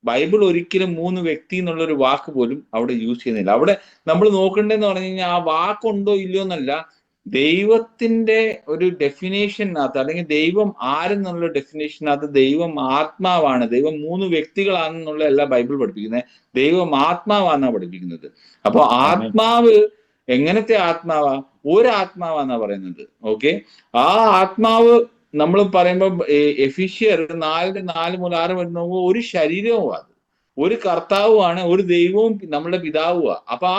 ബൈബിൾ ഒരിക്കലും 3 വ്യക്തി എന്നുള്ള ഒരു വാക്ക് പോലും അവിടെ യൂസ് ചെയ്യുന്നില്ല. അവിടെ നമ്മൾ നോക്കേണ്ടതെന്ന് പറഞ്ഞു കഴിഞ്ഞാൽ ആ വാക്കുണ്ടോ ഇല്ലയോ എന്നല്ല, ദൈവത്തിന്റെ ഒരു ഡെഫിനേഷനകത്ത് അല്ലെങ്കിൽ ദൈവം ആരെന്നുള്ള ഡെഫിനേഷനകത്ത് ദൈവം ആത്മാവാണ്, ദൈവം 3 വ്യക്തികളാണെന്നുള്ള അല്ല ബൈബിൾ പഠിപ്പിക്കുന്നത്, ദൈവം ആത്മാവാന്നാ പഠിപ്പിക്കുന്നത്. അപ്പൊ ആത്മാവ് എങ്ങനത്തെ ആത്മാവാ? ഒരാത്മാവാന്നാ പറയുന്നത്. ഓക്കെ, ആ ആത്മാവ് നമ്മൾ പറയുമ്പോൾ എഫിഷ്യർ 4:4 മുതൽ 6 വരെ നോക്കുമ്പോൾ ഒരു ശരീരവും, അത് ഒരു കർത്താവുമാണ്, ഒരു ദൈവവും നമ്മുടെ പിതാവുമാണ്. അപ്പൊ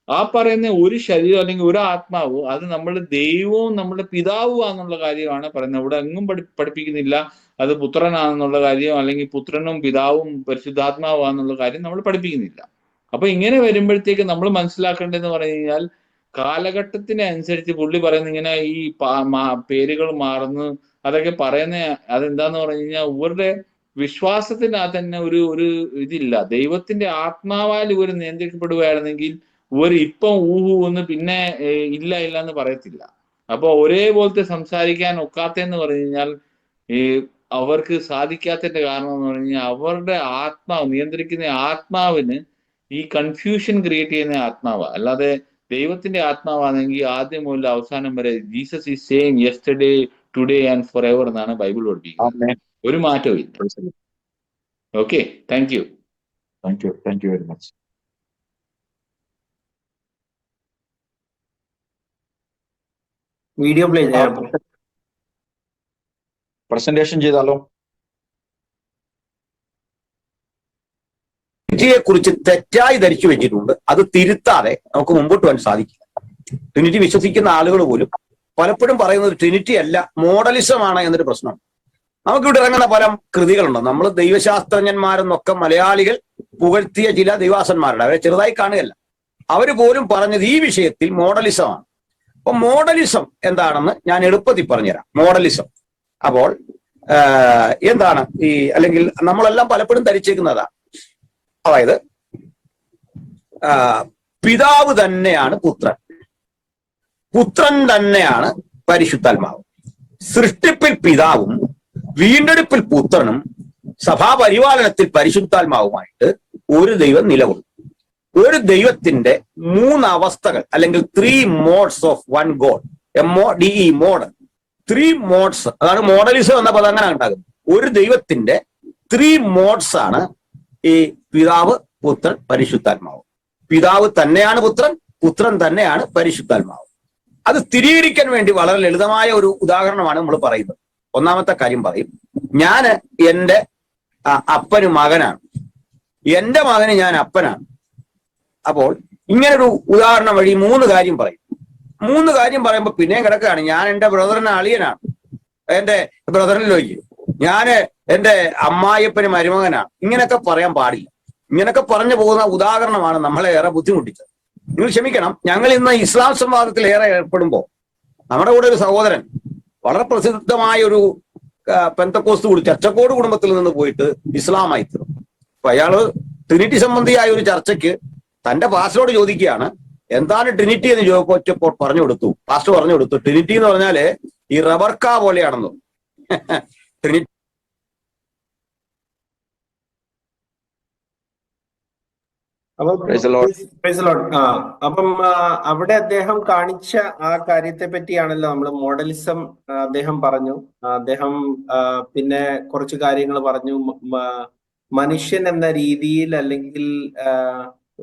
ആ പറയുന്ന ഒരു ശരീരം അല്ലെങ്കിൽ ഒരു ആത്മാവ് അത് നമ്മുടെ ദൈവവും നമ്മുടെ പിതാവുമാണെന്നുള്ള കാര്യമാണ് പറയുന്നത്. ഇവിടെ എങ്ങും പഠിപ്പിക്കുന്നില്ല അത് പുത്രനാണെന്നുള്ള കാര്യം, അല്ലെങ്കിൽ പുത്രനും പിതാവും പരിശുദ്ധാത്മാവാന്നുള്ള കാര്യം നമ്മൾ പഠിപ്പിക്കുന്നില്ല. അപ്പൊ ഇങ്ങനെ വരുമ്പോഴത്തേക്ക് നമ്മൾ മനസ്സിലാക്കേണ്ടതെന്ന് പറഞ്ഞു കഴിഞ്ഞാൽ കാലഘട്ടത്തിന് അനുസരിച്ച് പുള്ളി പറയുന്ന ഇങ്ങനെ ഈ പേരുകൾ മാറുന്നു അതൊക്കെ പറയുന്ന അതെന്താന്ന് പറഞ്ഞു കഴിഞ്ഞാൽ ഇവരുടെ വിശ്വാസത്തിനകത്ത് തന്നെ ഒരു ഇതില്ല. ദൈവത്തിന്റെ ആത്മാവാൽ ഇവർ നിയന്ത്രിക്കപ്പെടുകയായിരുന്നെങ്കിൽ ഇവർ ഇപ്പം ഊഹു എന്ന് പിന്നെ ഇല്ല എന്ന് പറയത്തില്ല. അപ്പൊ ഒരേപോലത്തെ സംസാരിക്കാൻ ഒക്കാത്തെന്ന് പറഞ്ഞു കഴിഞ്ഞാൽ അവർക്ക് സാധിക്കാത്തതിന്റെ കാരണം എന്ന് പറഞ്ഞു കഴിഞ്ഞാൽ അവരുടെ ആത്മാവ് നിയന്ത്രിക്കുന്ന ആത്മാവിന് ഈ കൺഫ്യൂഷൻ ക്രിയേറ്റ് ചെയ്യുന്ന ആത്മാവ്, അല്ലാതെ ദൈവത്തിന്റെ ആത്മാവാണെങ്കിൽ ആദ്യം മുതൽ അവസാനം വരെ Jesus is same yesterday today and for ever എന്നാണ് ബൈബിൾ പഠിപ്പിക്കുന്നത്. ഒരു മാറ്റവും ഇല്ല. Okay, thank you very much. Video play ചെയ്യാം. പ്രസന്റേഷൻ ചെയ്താലോ? ട്രിനിറ്റിയെ കുറിച്ച് തെറ്റായി ധരിച്ചു വെച്ചിട്ടുണ്ട്. അത് തിരുത്താതെ നമുക്ക് മുമ്പോട്ട് പോകാൻ സാധിക്കില്ല. ട്രിനിറ്റി വിശ്വസിക്കുന്ന ആളുകൾ പോലും പലപ്പോഴും പറയുന്നത് ട്രിനിറ്റി അല്ല, മോഡലിസമാണ് എന്നൊരു പ്രശ്നം. നമുക്കിവിടെ ഇറങ്ങുന്ന പല കൃതികളുണ്ട്. നമ്മൾ ദൈവശാസ്ത്രജ്ഞന്മാരെന്നൊക്കെ മലയാളികൾ പുകഴ്ത്തിയ ചില ദൈവാസന്മാരുടെ, അവരെ ചെറുതായി കാണുകയല്ല, അവര് പോലും പറഞ്ഞത് ഈ വിഷയത്തിൽ മോഡലിസമാണ്. അപ്പൊ മോഡലിസം എന്താണെന്ന് ഞാൻ എളുപ്പത്തിൽ പറഞ്ഞുതരാം. മോഡലിസം അപ്പോൾ എന്താണ് അല്ലെങ്കിൽ നമ്മളെല്ലാം പലപ്പോഴും ധരിച്ചേക്കുന്നതാണ്, അതായത് പിതാവ് തന്നെയാണ് പുത്രൻ, പുത്രൻ തന്നെയാണ് പരിശുദ്ധാത്മാവ്. സൃഷ്ടിപ്പിൽ പിതാവും വീണ്ടെടുപ്പിൽ പുത്രനും സഭാപരിപാലനത്തിൽ പരിശുദ്ധാത്മാവുമായിട്ട് ഒരു ദൈവം നിലകൊള്ളും. ഒരു ദൈവത്തിന്റെ 3 അവസ്ഥകൾ അല്ലെങ്കിൽ 3 modes of one god, MODE mode, 3 modes, അതാണ് മോഡലിസം എന്ന പദം അങ്ങനെ ഉണ്ടാകുന്നത്. ഒരു ദൈവത്തിന്റെ 3 മോഡ്സ് ആണ് ഈ പിതാവ്, പുത്രൻ, പരിശുദ്ധാത്മാവ്. പിതാവ് തന്നെയാണ് പുത്രൻ, പുത്രൻ തന്നെയാണ് പരിശുദ്ധാത്മാവ്. അത് സ്ഥിരീകരിക്കാൻ വേണ്ടി വളരെ ലളിതമായ ഒരു ഉദാഹരണമാണ് നമ്മൾ പറയുന്നത്. ഒന്നാമത്തെ കാര്യം പറയും, ഞാൻ എൻ്റെ അപ്പന് മകനാണ്, എൻ്റെ മകന് ഞാൻ അപ്പനാണ്. അപ്പോൾ ഇങ്ങനൊരു ഉദാഹരണം വഴി 3 കാര്യം പറയും. 3 കാര്യം പറയുമ്പോൾ പിന്നെയും കിടക്കുകയാണ്, ഞാൻ എൻ്റെ ബ്രദറിന് അളിയനാണ്, എൻ്റെ ബ്രദറിലേക്ക്, ഞാന് എൻ്റെ അമ്മായിയപ്പന് മരുമകനാണ്. ഇങ്ങനെയൊക്കെ പറയാൻ പാടില്ല. ഇങ്ങനെയൊക്കെ പറഞ്ഞു പോകുന്ന ഉദാഹരണമാണ് നമ്മളെ ഏറെ ബുദ്ധിമുട്ടിച്ചത്. നിങ്ങൾ ക്ഷമിക്കണം, ഞങ്ങൾ ഇന്ന് ഇസ്ലാം സംവാദത്തിൽ ഏറെ ഏർപ്പെടുമ്പോൾ നമ്മുടെ കൂടെ ഒരു സഹോദരൻ വളരെ പ്രസിദ്ധമായ ഒരു പെന്തക്കോസ്ത് ചർച്ചക്കോട് കുടുംബത്തിൽ നിന്ന് പോയിട്ട് ഇസ്ലാമായി തീർന്നു. അപ്പൊ അയാള് ട്രിനിറ്റി സംബന്ധിയായ ഒരു ചർച്ചയ്ക്ക് തന്റെ പാസ്റ്ററോട് ചോദിക്കുകയാണ്, എന്താണ് ട്രിനിറ്റി എന്ന് ചോദിച്ചപ്പോൾ പറഞ്ഞു കൊടുത്തു. പാസ്റ്റർ പറഞ്ഞു കൊടുത്തു, ട്രിനിറ്റി എന്ന് പറഞ്ഞാല് ഈ റബർക്ക പോലെയാണെന്നോ. ട്രിനിറ്റി അപ്പം Praise the Lord. praise the Lord. അപ്പം അവിടെ അദ്ദേഹം കാണിച്ച ആ കാര്യത്തെ പറ്റിയാണല്ലോ നമ്മൾ മോഡലിസം അദ്ദേഹം പറഞ്ഞു. അദ്ദേഹം പിന്നെ കുറച്ച് കാര്യങ്ങൾ പറഞ്ഞു. മനുഷ്യൻ എന്ന രീതിയിൽ അല്ലെങ്കിൽ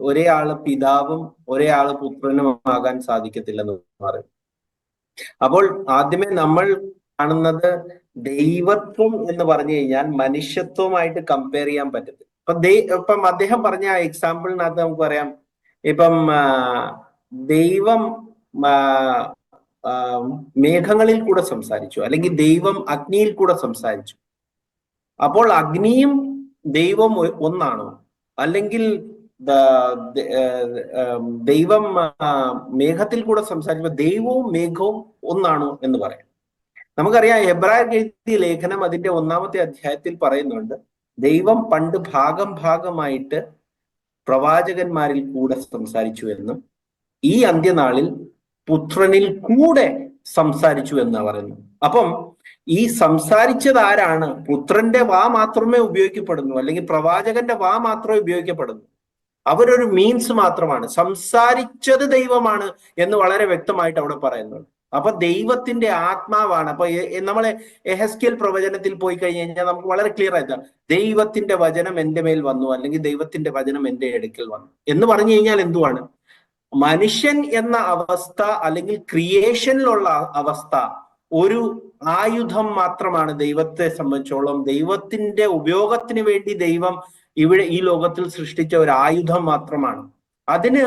ഒരേ ആള് പിതാവും ഒരേ ആള് പുത്രനും ആകാൻ സാധിക്കത്തില്ലെന്ന് പറയും. അപ്പോൾ ആദ്യമേ നമ്മൾ കാണുന്നത് ദൈവത്വം എന്ന് പറഞ്ഞു കഴിഞ്ഞാൽ മനുഷ്യത്വമായിട്ട് കമ്പയർ ചെയ്യാൻ പറ്റത്തില്ല. ഇപ്പം അദ്ദേഹം പറഞ്ഞ ആ എക്സാമ്പിളിനകത്ത് നമുക്ക് പറയാം, ഇപ്പം ദൈവം മേഘങ്ങളിൽ കൂടെ സംസാരിച്ചു, അല്ലെങ്കിൽ ദൈവം അഗ്നിയിൽ കൂടെ സംസാരിച്ചു. അപ്പോൾ അഗ്നിയും ദൈവം ഒന്നാണോ? അല്ലെങ്കിൽ ദൈവം മേഘത്തിൽ കൂടെ സംസാരിക്കുമ്പോൾ ദൈവവും മേഘവും ഒന്നാണോ എന്ന് പറയാം. നമുക്കറിയാം, എബ്രായർക്ക് എഴുതിയ ലേഖനം അതിന്റെ 1-ാമത്തെ അധ്യായത്തിൽ പറയുന്നുണ്ട്, ദൈവം പണ്ട് ഭാഗമായിട്ട് പ്രവാചകന്മാരിൽ കൂടെ സംസാരിച്ചു എന്നും ഈ അന്ത്യനാളിൽ പുത്രനിൽ കൂടെ സംസാരിച്ചു എന്നാ പറയുന്നത്. അപ്പം ഈ സംസാരിച്ചത് ആരാണ്? പുത്രന്റെ വാ മാത്രമേ ഉപയോഗിക്കപ്പെടുന്നു, അല്ലെങ്കിൽ പ്രവാചകന്റെ വാ മാത്രമേ ഉപയോഗിക്കപ്പെടുന്നു. അവരൊരു മീൻസ് മാത്രമാണ്. സംസാരിച്ചത് ദൈവമാണ് എന്ന് വളരെ വ്യക്തമായിട്ട് അവിടെ പറയുന്നുണ്ട്. അപ്പൊ ദൈവത്തിന്റെ ആത്മാവാണ്. അപ്പൊ നമ്മളെ എഹെസ്കേൽ പ്രവചനത്തിൽ പോയി കഴിഞ്ഞു കഴിഞ്ഞാൽ നമുക്ക് വളരെ ക്ലിയർ ആയിട്ട് ദൈവത്തിന്റെ വചനം എന്റെ മേൽ വന്നു, അല്ലെങ്കിൽ ദൈവത്തിന്റെ വചനം എന്റെ അടുക്കൽ വന്നു എന്ന് പറഞ്ഞു കഴിഞ്ഞാൽ എന്തുവാണ്? മനുഷ്യൻ എന്ന അവസ്ഥ അല്ലെങ്കിൽ ക്രിയേഷനിലുള്ള അവസ്ഥ ഒരു ആയുധം മാത്രമാണ് ദൈവത്തെ സംബന്ധിച്ചോളം. ദൈവത്തിന്റെ ഉപയോഗത്തിന് വേണ്ടി ദൈവം ഇവിടെ ഈ ലോകത്തിൽ സൃഷ്ടിച്ച ഒരു ആയുധം മാത്രമാണ്. അതിന്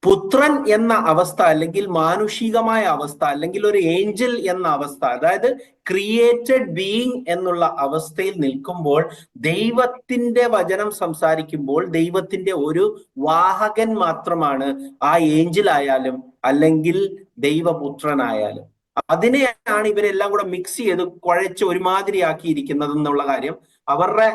പുത്രൻ എന്ന അവസ്ഥ, അല്ലെങ്കിൽ മാനുഷികമായ അവസ്ഥ, അല്ലെങ്കിൽ ഒരു ഏഞ്ചൽ എന്ന അവസ്ഥ, അതായത് ക്രിയേറ്റഡ് ബീയിങ് എന്നുള്ള അവസ്ഥയിൽ നിൽക്കുമ്പോൾ ദൈവത്തിന്റെ വചനം സംസാരിക്കുമ്പോൾ ദൈവത്തിന്റെ ഒരു വാഹകൻ മാത്രമാണ് ആ ഏഞ്ചൽ ആയാലും അല്ലെങ്കിൽ ദൈവപുത്രനായാലും. അതിനെയാണ് ഇവരെല്ലാം കൂടെ മിക്സ് ചെയ്ത് കുഴച്ച് ഒരുമാതിരിയാക്കിയിരിക്കുന്നത് എന്നുള്ള കാര്യം അവരുടെ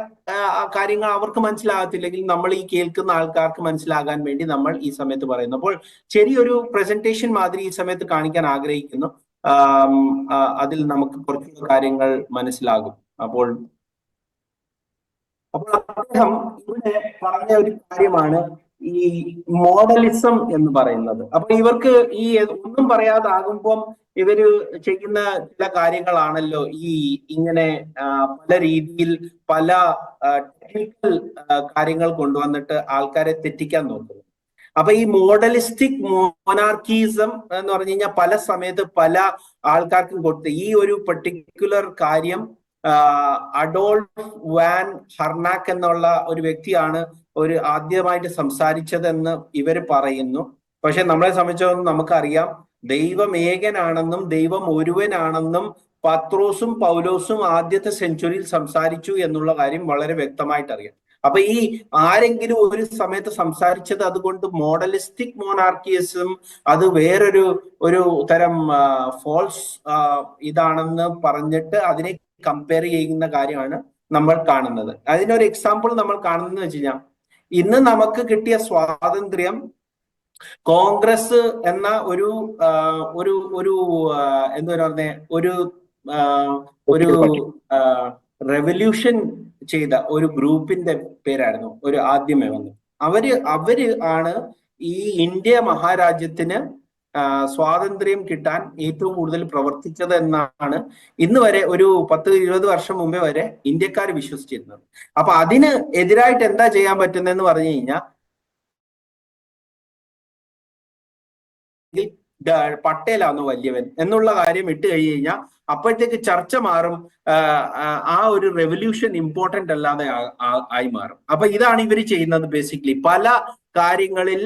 കാര്യങ്ങൾ അവർക്ക് മനസ്സിലാകത്തില്ലെങ്കിൽ നമ്മൾ ഈ കേൾക്കുന്ന ആൾക്കാർക്ക് മനസ്സിലാകാൻ വേണ്ടി നമ്മൾ ഈ സമയത്ത് പറയുന്നു. അപ്പോൾ ചെറിയൊരു പ്രസന്റേഷൻ മാതിരി ഈ സമയത്ത് കാണിക്കാൻ ആഗ്രഹിക്കുന്നു. അതിൽ നമുക്ക് കുറച്ച് കാര്യങ്ങൾ മനസ്സിലാകും. അപ്പോൾ അദ്ദേഹം ഇവിടെ പറഞ്ഞ ഒരു കാര്യമാണ് ഈ മോഡലിസം എന്ന് പറയുന്നത്. അപ്പൊ ഇവർക്ക് ഈ ഒന്നും പറയാതാകുമ്പം ഇവര് ചെയ്യുന്ന ചില കാര്യങ്ങളാണല്ലോ ഈ ഇങ്ങനെ പല രീതിയിൽ പല ടെക്നിക്കൽ കാര്യങ്ങൾ കൊണ്ടുവന്നിട്ട് ആൾക്കാരെ തെറ്റിക്കാൻ നോക്കുന്നത്. അപ്പൊ ഈ മോഡലിസ്റ്റിക് മോനാർക്കിസം എന്ന് പറഞ്ഞു കഴിഞ്ഞാൽ പല സമയത്ത് പല ആൾക്കാർക്കും കൊടുത്ത് ഈ ഒരു പെർട്ടിക്കുലർ കാര്യം അഡോൾഫ് വാൻ ഹർനാക്ക് എന്നുള്ള ഒരു വ്യക്തിയാണ് ഒരു ആദ്യമായിട്ട് സംസാരിച്ചതെന്ന് ഇവർ പറയുന്നു. പക്ഷെ നമ്മളെ സംബന്ധിച്ചോളം നമുക്കറിയാം ദൈവം ഏകനാണെന്നും ദൈവം ഒരുവനാണെന്നും പത്രോസും പൗലോസും ആദ്യത്തെ സെഞ്ചുറിയിൽ സംസാരിച്ചു എന്നുള്ള കാര്യം വളരെ വ്യക്തമായിട്ട് അറിയാം. അപ്പൊ ഈ ആരെങ്കിലും ഒരു സമയത്ത് സംസാരിച്ചത് അതുകൊണ്ട് മോഡലിസ്റ്റിക് മോനാർക്കിസം അത് ഒരു തരം ഫോൾസ് ഇതാണെന്ന് പറഞ്ഞിട്ട് അതിനെ കമ്പയർ ചെയ്യുന്ന കാര്യമാണ് നമ്മൾ കാണുന്നത്. അതിനൊരു എക്സാമ്പിൾ നമ്മൾ കാണുന്നത് വെച്ച് കഴിഞ്ഞാൽ, ഇന്ന് നമുക്ക് കിട്ടിയ സ്വാതന്ത്ര്യം കോൺഗ്രസ് എന്ന ഒരു എന്താ പറഞ്ഞ ഒരു റെവല്യൂഷൻ ചെയ്ത ഒരു ഗ്രൂപ്പിന്റെ പേരായിരുന്നു ഒരു ആദ്യമേ വന്നു. അവര് ആണ് ഈ ഇന്ത്യ മഹാരാജ്യത്തിന് സ്വാതന്ത്ര്യം കിട്ടാൻ ഏറ്റവും കൂടുതൽ പ്രവർത്തിച്ചത് എന്നാണ് ഇന്ന് വരെ ഒരു 10-20 വർഷം മുമ്പേ വരെ ഇന്ത്യക്കാർ വിശ്വസിച്ചിരുന്നത്. അപ്പൊ അതിന് എതിരായിട്ട് എന്താ ചെയ്യാൻ പറ്റുന്നതെന്ന് പറഞ്ഞു കഴിഞ്ഞാൽ പട്ടേലാണോ വലിയവൻ എന്നുള്ള കാര്യം ഇട്ട് കഴിഞ്ഞു കഴിഞ്ഞാൽ അപ്പോഴത്തേക്ക് ചർച്ച മാറും. ആ ഒരു റെവല്യൂഷൻ ഇമ്പോർട്ടന്റ് അല്ലാതെ ആയി മാറും. അപ്പൊ ഇതാണ് ഇവർ ചെയ്യുന്നത്. ബേസിക്കലി പല കാര്യങ്ങളിൽ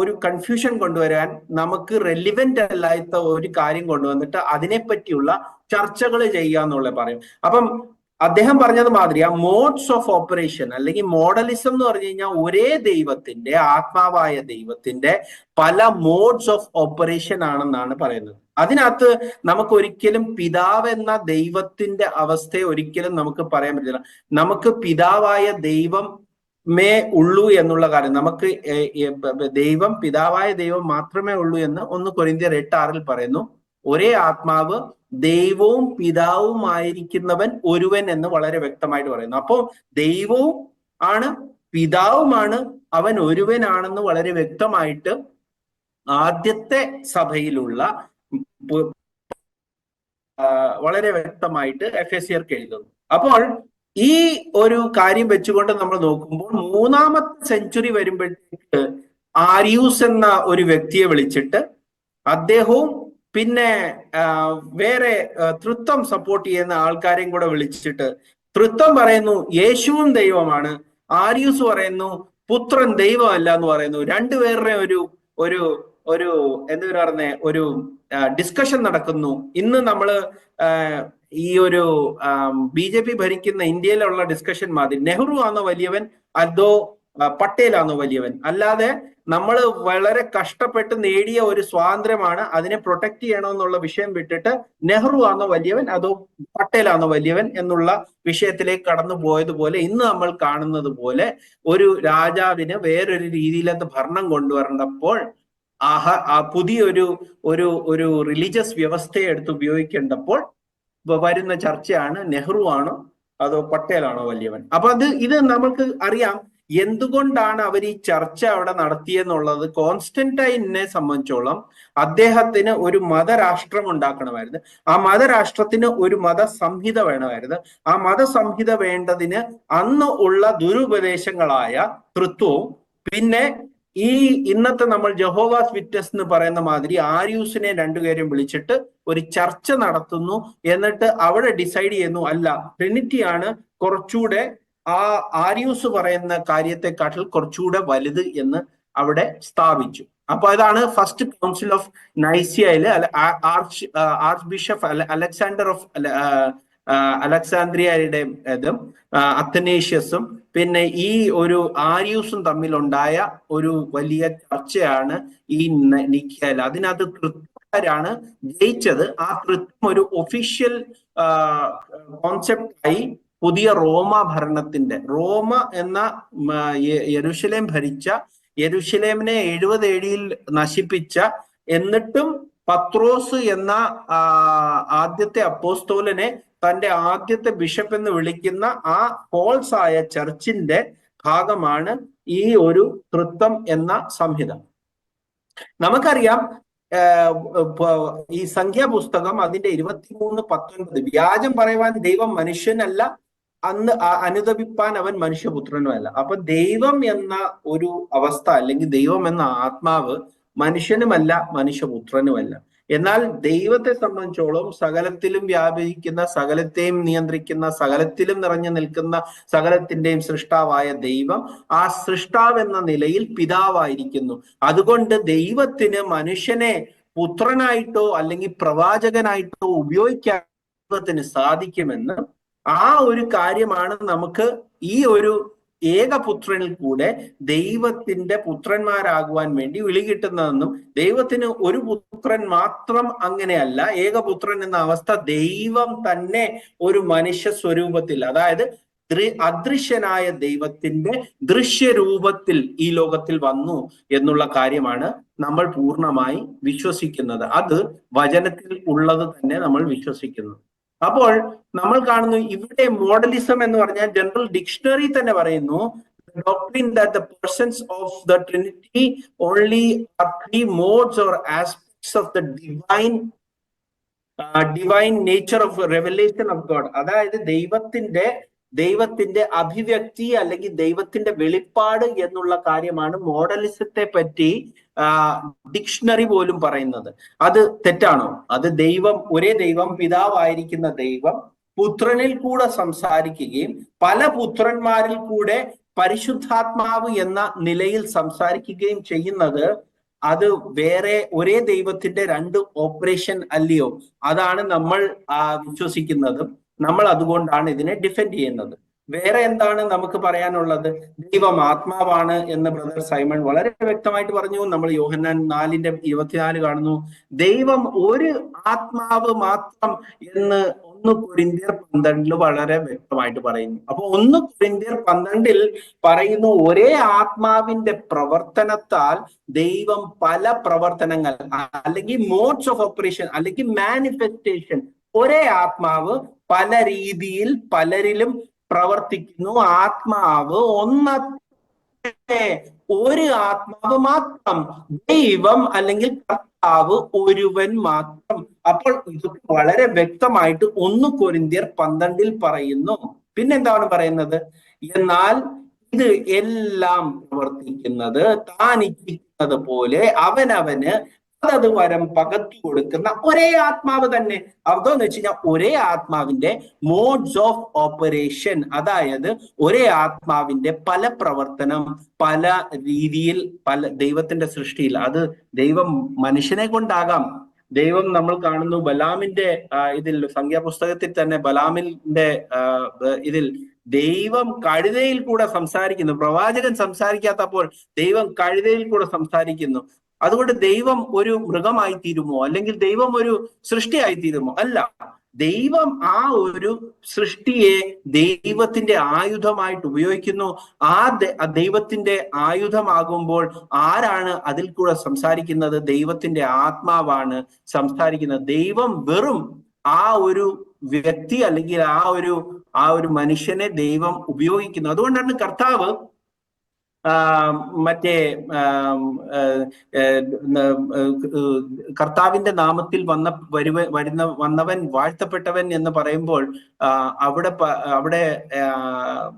ഒരു കൺഫ്യൂഷൻ കൊണ്ടുവരാൻ നമുക്ക് റെലിവെന്റ് അല്ലാത്ത ഒരു കാര്യം കൊണ്ടുവന്നിട്ട് അതിനെപ്പറ്റിയുള്ള ചർച്ചകൾ ചെയ്യാന്നുള്ള പറയും. അപ്പം അദ്ദേഹം പറഞ്ഞത് മാതിരി ആ മോഡ്സ് ഓഫ് ഓപ്പറേഷൻ അല്ലെങ്കിൽ മോഡലിസം എന്ന് പറഞ്ഞു കഴിഞ്ഞാൽ ഒരേ ദൈവത്തിന്റെ ആത്മാവായ ദൈവത്തിന്റെ പല മോഡ്സ് ഓഫ് ഓപ്പറേഷൻ ആണെന്നാണ് പറയുന്നത്. അതിനകത്ത് നമുക്ക് ഒരിക്കലും പിതാവ് എന്ന ദൈവത്തിന്റെ അവസ്ഥയെ ഒരിക്കലും നമുക്ക് പറയാൻ പറ്റില്ല. നമുക്ക് പിതാവായ ദൈവം ഉള്ളൂ എന്നുള്ള കാര്യം, നമുക്ക് പിതാവായ ദൈവം മാത്രമേ ഉള്ളൂ എന്ന് 1 കൊരിന്ത്യർ 8:6 പറയുന്നു. ഒരേ ആത്മാവ് ദൈവവും പിതാവുമായിരിക്കുന്നവൻ ഒരുവൻ എന്ന് വളരെ വ്യക്തമായിട്ട് പറയുന്നു. അപ്പോൾ ദൈവവും ആണ് പിതാവുമാണ്, അവൻ ഒരുവനാണെന്ന് വളരെ വ്യക്തമായിട്ട് ആദ്യത്തെ സഭയിലുള്ള വളരെ വ്യക്തമായിട്ട് എഫെസ്യർക്ക് എഴുതുന്നു. അപ്പോൾ ഈ ഒരു കാര്യം വെച്ചുകൊണ്ട് നമ്മൾ നോക്കുമ്പോൾ 3-ാമത്തെ സെഞ്ചുറി വരുമ്പോഴത്തേക്ക് ആരിയൂസ് എന്ന ഒരു വ്യക്തിയെ വിളിച്ചിട്ട് അദ്ദേഹവും പിന്നെ വേറെ തൃത്വം സപ്പോർട്ട് ചെയ്യുന്ന ആൾക്കാരെയും കൂടെ വിളിച്ചിട്ട് തൃത്വം പറയുന്നു യേശുവും ദൈവമാണ്, ആരിയൂസ് പറയുന്നു പുത്രൻ ദൈവമല്ല എന്ന് പറയുന്നു. രണ്ടുപേരുടെ ഒരു ഒരു എന്താ പറയുന്ന ഒരു ഡിസ്കഷൻ നടക്കുന്നു. ഇന്ന് നമ്മള് ഈ ഒരു BJP ഭരിക്കുന്ന ഇന്ത്യയിലുള്ള ഡിസ്കഷൻ മാതിരി നെഹ്റു ആണോ വലിയവൻ അതോ പട്ടേൽ ആണോ വലിയവൻ, അല്ലാതെ നമ്മൾ വളരെ കഷ്ടപ്പെട്ട് നേടിയ ഒരു സ്വാതന്ത്ര്യമാണ്, അതിനെ പ്രൊട്ടക്ട് ചെയ്യണമെന്നുള്ള വിഷയം വിട്ടിട്ട് നെഹ്റു ആണോ വലിയവൻ അതോ പട്ടേൽ ആണോ വലിയവൻ എന്നുള്ള വിഷയത്തിലേക്ക് കടന്നു പോയതുപോലെ ഇന്ന് നമ്മൾ കാണുന്നത് പോലെ ഒരു രാജാവിന് വേറൊരു രീതിയിലത്തെ ഭരണം കൊണ്ടുവരേണ്ടപ്പോൾ പുതിയൊരു ഒരു റിലീജിയസ് വ്യവസ്ഥയെ എടുത്ത് ഉപയോഗിക്കേണ്ടപ്പോൾ വരുന്ന ചർച്ചയാണ് നെഹ്റു ആണോ അതോ പട്ടേലാണോ വലിയവൻ. അപ്പൊ ഇത് നമുക്ക് അറിയാം എന്തുകൊണ്ടാണ് അവർ ഈ ചർച്ച അവിടെ നടത്തിയെന്നുള്ളത്. കോൺസ്റ്റന്റൈനെ സംബന്ധിച്ചോളം അദ്ദേഹത്തിന് ഒരു മതരാഷ്ട്രം ഉണ്ടാക്കണമായിരുന്നു. ആ മതരാഷ്ട്രത്തിന് ഒരു മതസംഹിത വേണമായിരുന്നു. ആ മതസംഹിത വേണ്ടതിന് അന്ന് ഉള്ള ദുരുപദേശങ്ങളായ തൃത്വവും പിന്നെ ഈ ഇന്നത്തെ നമ്മൾ ജഹോവാസ് വിറ്റ്നസ് എന്ന് പറയുന്ന മാതിരി ആരിയൂസിനെ രണ്ടുപേരും വിളിച്ചിട്ട് ഒരു ചർച്ച നടത്തുന്നു. എന്നിട്ട് അവിടെ ഡിസൈഡ് ചെയ്യുന്നു അല്ല ട്രിനിറ്റിയാണ് കുറച്ചുകൂടെ ആ ആരിയൂസ് പറയുന്ന കാര്യത്തെക്കാട്ടിൽ കുറച്ചുകൂടെ വലുത് എന്ന് അവിടെ സ്ഥാപിച്ചു. അപ്പൊ അതാണ് ഫസ്റ്റ് കൗൺസിൽ ഓഫ് നൈസിയയില് ആർച്ച് ബിഷപ്പ് അലക്സാണ്ടർ ഓഫ് അലക്സാന്ദ്രിയയുടെ ഇതും അത്തനേഷ്യസും പിന്നെ ഈ ഒരു ആരിയൂസും തമ്മിലുണ്ടായ ഒരു വലിയ ചർച്ചയാണ് ഈ നിഖ്യയിൽ. അതിനകത്ത് തൃത്വക്കാരാണ് ജയിച്ചത്. ആ തൃത്വം ഒരു ഒഫീഷ്യൽ കോൺസെപ്റ്റായി പുതിയ റോമ ഭരണത്തിന്റെ റോമ എന്ന യെരുശലേം ഭരിച്ച യെരുശലേമിനെ 70 AD നശിപ്പിച്ച എന്നിട്ടും പത്രോസ് എന്ന ആദ്യത്തെ അപ്പോസ്തോലനെ തന്റെ ആദ്യത്തെ ബിഷപ്പ് എന്ന് വിളിക്കുന്ന ആ ഫോൾസ് ആയ ചർച്ചിന്റെ ഭാഗമാണ് ഈ ഒരു തൃത്വം എന്ന സംഹിത. നമുക്കറിയാം ഈ സംഖ്യാപുസ്തകം അതിന്റെ 23:19 വ്യാജം പറയുവാൻ ദൈവം മനുഷ്യനല്ല, അന്ന് അനുതപിപ്പാൻ അവൻ മനുഷ്യപുത്രനുമല്ല. അപ്പൊ ദൈവം എന്ന ഒരു അവസ്ഥ അല്ലെങ്കിൽ ദൈവം എന്ന ആത്മാവ് മനുഷ്യനുമല്ല മനുഷ്യപുത്രനുമല്ല. എന്നാൽ ദൈവത്തെ സംബന്ധിച്ചോളം സകലത്തിലും വ്യാപിക്കുന്ന, സകലത്തെയും നിയന്ത്രിക്കുന്ന, സകലത്തിലും നിറഞ്ഞു നിൽക്കുന്ന, സകലത്തിന്റെയും സൃഷ്ടാവായ ദൈവം ആ സൃഷ്ടാവ് എന്ന നിലയിൽ പിതാവായിരിക്കുന്നു. അതുകൊണ്ട് ദൈവത്തിന് മനുഷ്യനെ പുത്രനായിട്ടോ അല്ലെങ്കിൽ പ്രവാചകനായിട്ടോ ഉപയോഗിക്കാൻ ദൈവത്തിന് സാധിക്കുമെന്ന് ആ ഒരു കാര്യമാണ് നമുക്ക് ഈ ഒരു ഏകപുത്രനിൽ കൂടെ ദൈവത്തിന്റെ പുത്രന്മാരാകുവാൻ വേണ്ടി വിളി കിട്ടുന്നതെന്നും ദൈവത്തിന് ഒരു പുത്രൻ മാത്രം അങ്ങനെയല്ല, ഏകപുത്രൻ എന്ന അവസ്ഥ ദൈവം തന്നെ ഒരു മനുഷ്യ സ്വരൂപത്തിൽ, അതായത് അദൃശ്യനായ ദൈവത്തിന്റെ ദൃശ്യരൂപത്തിൽ ഈ ലോകത്തിൽ വന്നു എന്നുള്ള കാര്യമാണ് നമ്മൾ പൂർണ്ണമായി വിശ്വസിക്കുന്നത്. അത് വചനത്തിൽ ഉള്ളത് തന്നെ നമ്മൾ വിശ്വസിക്കുന്നു. അപ്പോൾ നമ്മൾ കാണുന്നു ഇവിടെ മോഡലിസം എന്ന് പറഞ്ഞാൽ ജനറൽ ഡിക്ഷണറി തന്നെ പറയുന്നു doctrine that the persons of the Trinity only are 3 modes or aspects of the divine nature of revelation of God. അതായത് ദൈവത്തിന്റെ അഭിവ്യക്തി അല്ലെങ്കിൽ ദൈവത്തിന്റെ വെളിപ്പാട് എന്നുള്ള കാര്യമാണ് മോഡലിസത്തെ പറ്റി ഡിക്ഷണറി പോലും പറയുന്നത്. അത് തെറ്റാണോ? അത് ഒരേ ദൈവം, പിതാവായിരിക്കുന്ന ദൈവം പുത്രനിൽ കൂടെ സംസാരിക്കുകയും പല പുത്രന്മാരിൽ കൂടെ പരിശുദ്ധാത്മാവ് എന്ന നിലയിൽ സംസാരിക്കുകയും ചെയ്യുന്നത് അത് ഒരേ ദൈവത്തിന്റെ 2 ഓപ്പറേഷൻ അല്ലയോ? അതാണ് നമ്മൾ വിശ്വസിക്കുന്നതും നമ്മൾ അതുകൊണ്ടാണ് ഇതിനെ ഡിഫെൻഡ് ചെയ്യുന്നത്. വേറെ എന്താണ് നമുക്ക് പറയാനുള്ളത്? ദൈവം ആത്മാവാണ് എന്ന് ബ്രദർ സൈമൺ വളരെ വ്യക്തമായിട്ട് പറഞ്ഞു. നമ്മൾ യോഹന്നാൻ 4:24 കാണുന്നു. ദൈവം ഒരു ആത്മാവ് മാത്രം എന്ന് 1 കൊരിന്ത്യർ 12 വളരെ വ്യക്തമായിട്ട് പറയുന്നു. അപ്പൊ 1 കൊരിന്ത്യർ 12 പറയുന്നു ഒരേ ആത്മാവിന്റെ പ്രവർത്തനത്താൽ ദൈവം പല പ്രവർത്തനങ്ങൾ അല്ലെങ്കിൽ മോഡ്സ് ഓഫ് ഓപ്പറേഷൻ അല്ലെങ്കിൽ മാനിഫെസ്റ്റേഷൻ, ഒരേ ആത്മാവ് പല രീതിയിൽ പലരിലും പ്രവർത്തിക്കുന്നു. ആത്മാവ് ഒരു ആത്മാവ് മാത്രം, ദൈവം അല്ലെങ്കിൽ കർത്താവ് ഒരുവൻ മാത്രം. അപ്പോൾ ഇത് വളരെ വ്യക്തമായിട്ട് 1 കൊരിന്ത്യർ 12 പറയുന്നു. പിന്നെന്താണ് പറയുന്നത്? എന്നാൽ ഇത് എല്ലാം പ്രവർത്തിക്കുന്നത് താൻ ഇച്ഛിക്കുന്നത് പോലെ അവനവന് അതത് വരം പകർത്തി കൊടുക്കുന്ന ഒരേ ആത്മാവ് തന്നെ. അതെന്ന് വെച്ച് കഴിഞ്ഞാൽ ഒരേ ആത്മാവിന്റെ മോഡ്സ് ഓഫ് ഓപ്പറേഷൻ, അതായത് ഒരേ ആത്മാവിന്റെ പല പ്രവർത്തനം, പല രീതിയിൽ, പല ദൈവത്തിന്റെ സൃഷ്ടിയിൽ. അത് ദൈവം മനുഷ്യനെ കൊണ്ടാകാം. ദൈവം നമ്മൾ കാണുന്നു ബലാമിന്റെ ഇതിൽ, സംഖ്യാപുസ്തകത്തിൽ തന്നെ ബലാമിന്റെ ഇതിൽ ദൈവം കഴുതയിൽ കൂടെ സംസാരിക്കുന്നു. പ്രവാചകൻ സംസാരിക്കാത്തപ്പോൾ ദൈവം കഴുതയിൽ കൂടെ സംസാരിക്കുന്നു. അതുകൊണ്ട് ദൈവം ഒരു മൃഗമായി തീരുമോ, അല്ലെങ്കിൽ ദൈവം ഒരു സൃഷ്ടിയായി തീരുമോ? അല്ല. ദൈവം ആ ഒരു സൃഷ്ടിയെ ദൈവത്തിന്റെ ആയുധമായിട്ട് ഉപയോഗിക്കുന്നു. ആ ദൈവത്തിന്റെ ആയുധമാകുമ്പോൾ ആരാണ് അതിൽ കൂടെ സംസാരിക്കുന്നത്? ദൈവത്തിന്റെ ആത്മാവാണ് സംസാരിക്കുന്നത്. ദൈവം വെറും ആ ഒരു വ്യക്തി അല്ലെങ്കിൽ ആ ഒരു മനുഷ്യനെ ദൈവം ഉപയോഗിക്കുന്നു. അതുകൊണ്ടാണ് കർത്താവ് മറ്റേ കർത്താവിന്റെ നാമത്തിൽ വന്നവൻ വാഴ്ത്തപ്പെട്ടവൻ എന്ന് പറയുമ്പോൾ അവിടെ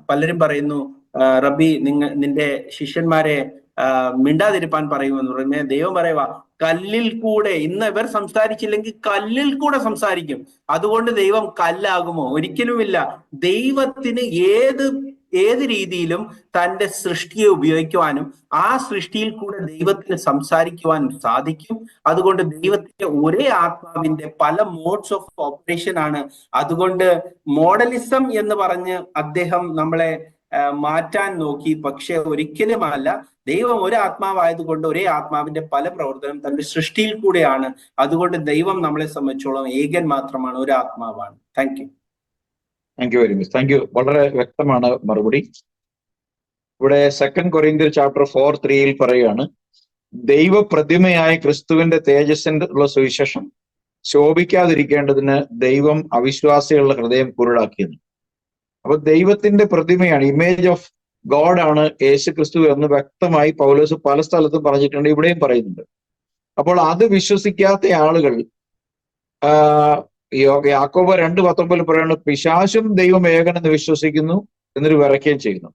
പലരും പറയുന്നു, റബ്ബി നിന്റെ ശിഷ്യന്മാരെ മിണ്ടാതിരിപ്പാൻ പറയുമെന്ന് പറഞ്ഞ ദൈവം പറയുക, കല്ലിൽ കൂടെ, ഇന്ന് ഇവർ സംസാരിച്ചില്ലെങ്കിൽ കല്ലിൽ കൂടെ സംസാരിക്കും. അതുകൊണ്ട് ദൈവം കല്ലാകുമോ? ഒരിക്കലുമില്ല. ദൈവത്തിന് ഏത് രീതിയിലും തന്റെ സൃഷ്ടിയെ ഉപയോഗിക്കുവാനും ആ സൃഷ്ടിയിൽ കൂടെ ദൈവത്തിന് സംസാരിക്കുവാനും സാധിക്കും. അതുകൊണ്ട് ദൈവത്തിന്റെ ഒരേ ആത്മാവിന്റെ പല മോഡ്സ് ഓഫ് ഓപ്പറേഷൻ ആണ്. അതുകൊണ്ട് മോഡലിസം എന്ന് പറഞ്ഞ് അദ്ദേഹം നമ്മളെ മാറ്റാൻ നോക്കി, പക്ഷെ ഒരിക്കലുമല്ല. ദൈവം ഒരു ആത്മാവായതുകൊണ്ട് ഒരേ ആത്മാവിന്റെ പല പ്രവർത്തനം തന്റെ സൃഷ്ടിയിൽ കൂടെയാണ്. അതുകൊണ്ട് ദൈവം നമ്മളെ സംബന്ധിച്ചോളം ഏകൻ മാത്രമാണ്, ഒരു ആത്മാവാണ്. Thank you. Thank you very much. Thank you. വളരെ വ്യക്തമാണ് മറുപടി. ഇവിടെ 2 കൊരിന്ത്യർ ചാപ്റ്റർ 4:3 പറയുകയാണ്, ദൈവപ്രതിമയായ ക്രിസ്തുവിന്റെ തേജസ്സിന്റെ ഉള്ള സുവിശേഷം ശോഭിക്കാതിരിക്കേണ്ടതിന് ദൈവം അവിശ്വാസികളുടെ ഹൃദയം കുരുടാക്കിയെന്ന്. അപ്പൊ ദൈവത്തിന്റെ പ്രതിമയാണ്, ഇമേജ് ഓഫ് ഗോഡ് ആണ് യേശു ക്രിസ്തു എന്ന് വ്യക്തമായി പൗലോസ് പല സ്ഥലത്തും പറഞ്ഞിട്ടുണ്ട്, ഇവിടെയും പറയുന്നുണ്ട്. അപ്പോൾ അത് വിശ്വസിക്കാത്ത ആളുകൾ യാക്കോബ് 2:19 പറയുന്നത്, പിശാചും ദൈവം ഏകനെന്ന് വിശ്വസിക്കുന്നു എന്നൊരു വിറയ്ക്കുകയും ചെയ്യുന്നു.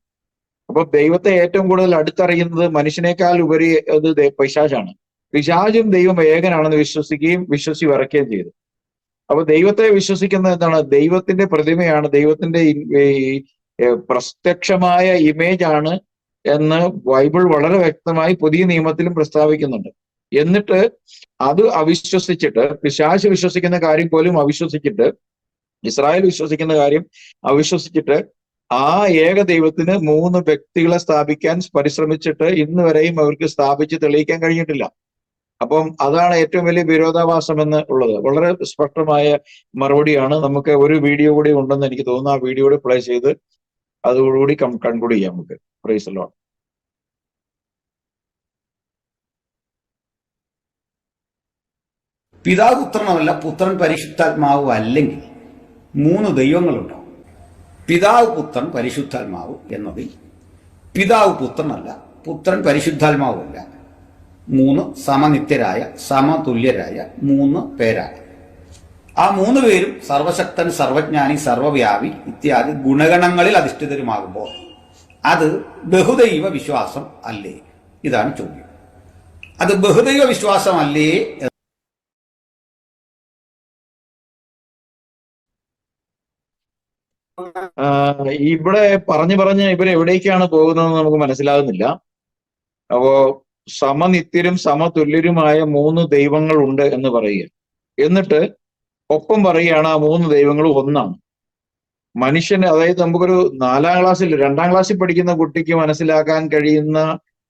അപ്പൊ ദൈവത്തെ ഏറ്റവും കൂടുതൽ അടുത്തറിയുന്നത് മനുഷ്യനേക്കാൾ ഉപരി അത് പിശാചാണ്. പിശാചും ദൈവം ഏകനാണെന്ന് വിശ്വസിക്കുകയും വിശ്വസിച്ച് വിറയ്ക്കുകയും ചെയ്തു. അപ്പൊ ദൈവത്തെ വിശ്വസിക്കുന്നത് എന്താണ്? ദൈവത്തിന്റെ പ്രതിമയാണ്, ദൈവത്തിന്റെ പ്രത്യക്ഷമായ ഇമേജ് ആണ് എന്ന് ബൈബിൾ വളരെ വ്യക്തമായി പുതിയ നിയമത്തിലും പ്രസ്താവിക്കുന്നുണ്ട്. എന്നിട്ട് അത് അവിശ്വസിച്ചിട്ട്, പിശാച് വിശ്വസിക്കുന്ന കാര്യം പോലും അവിശ്വസിച്ചിട്ട്, ഇസ്രായേൽ വിശ്വസിക്കുന്ന കാര്യം അവിശ്വസിച്ചിട്ട്, ആ ഏക ദൈവത്തിന് 3 വ്യക്തികളെ സ്ഥാപിക്കാൻ പരിശ്രമിച്ചിട്ട് ഇന്ന് വരെയും അവർക്ക് സ്ഥാപിച്ച് തെളിയിക്കാൻ കഴിഞ്ഞിട്ടില്ല. അപ്പം അതാണ് ഏറ്റവും വലിയ വിരോധാഭാസം എന്ന് ഉള്ളത്. വളരെ സ്പഷ്ടമായ മറുപടിയാണ്. നമുക്ക് ഒരു വീഡിയോ കൂടി ഉണ്ടെന്ന് എനിക്ക് തോന്നുന്നു. ആ വീഡിയോ കൂടി പ്ലേ ചെയ്ത് അതോടുകൂടി കൺക്ലൂഡ് ചെയ്യാം നമുക്ക്. Praise the Lord. പിതാവ് പുത്രനല്ല, പുത്രൻ പരിശുദ്ധാത്മാവ് അല്ലെങ്കിൽ 3 ദൈവങ്ങളുണ്ടോ? പിതാവ് പുത്രൻ പരിശുദ്ധാത്മാവ് എന്നതിൽ പിതാവ് പുത്രനല്ല, പുത്രൻ പരിശുദ്ധാത്മാവല്ല, 3 സമനിത്യരായ സമതുല്യരായ 3 പേരാണ്. ആ 3 പേരും സർവശക്തൻ, സർവജ്ഞാനി, സർവവ്യാപി ഇത്യാദി ഗുണഗണങ്ങളിൽ അധിഷ്ഠിതരുമാകുമ്പോൾ അത് ബഹുദൈവ വിശ്വാസം അല്ലേ? ഇതാണ് ചോദ്യം. അത് ബഹുദൈവ വിശ്വാസം അല്ലേ? ഇവിടെ പറഞ്ഞ് ഇവരെവിടേക്കാണ് പോകുന്നതെന്ന് നമുക്ക് മനസ്സിലാകുന്നില്ല. അപ്പോ സമനിത്യരും സമതുല്യരുമായ 3 ദൈവങ്ങൾ ഉണ്ട് എന്ന് പറയുക. എന്നിട്ട് ഒപ്പം പറയുകയാണ് ആ 3 ദൈവങ്ങളും ഒന്നാണ്. മനുഷ്യന്, അതായത് നമുക്കൊരു 4ാം ക്ലാസ്സിൽ 2ാം ക്ലാസ്സിൽ പഠിക്കുന്ന കുട്ടിക്ക് മനസ്സിലാക്കാൻ കഴിയുന്ന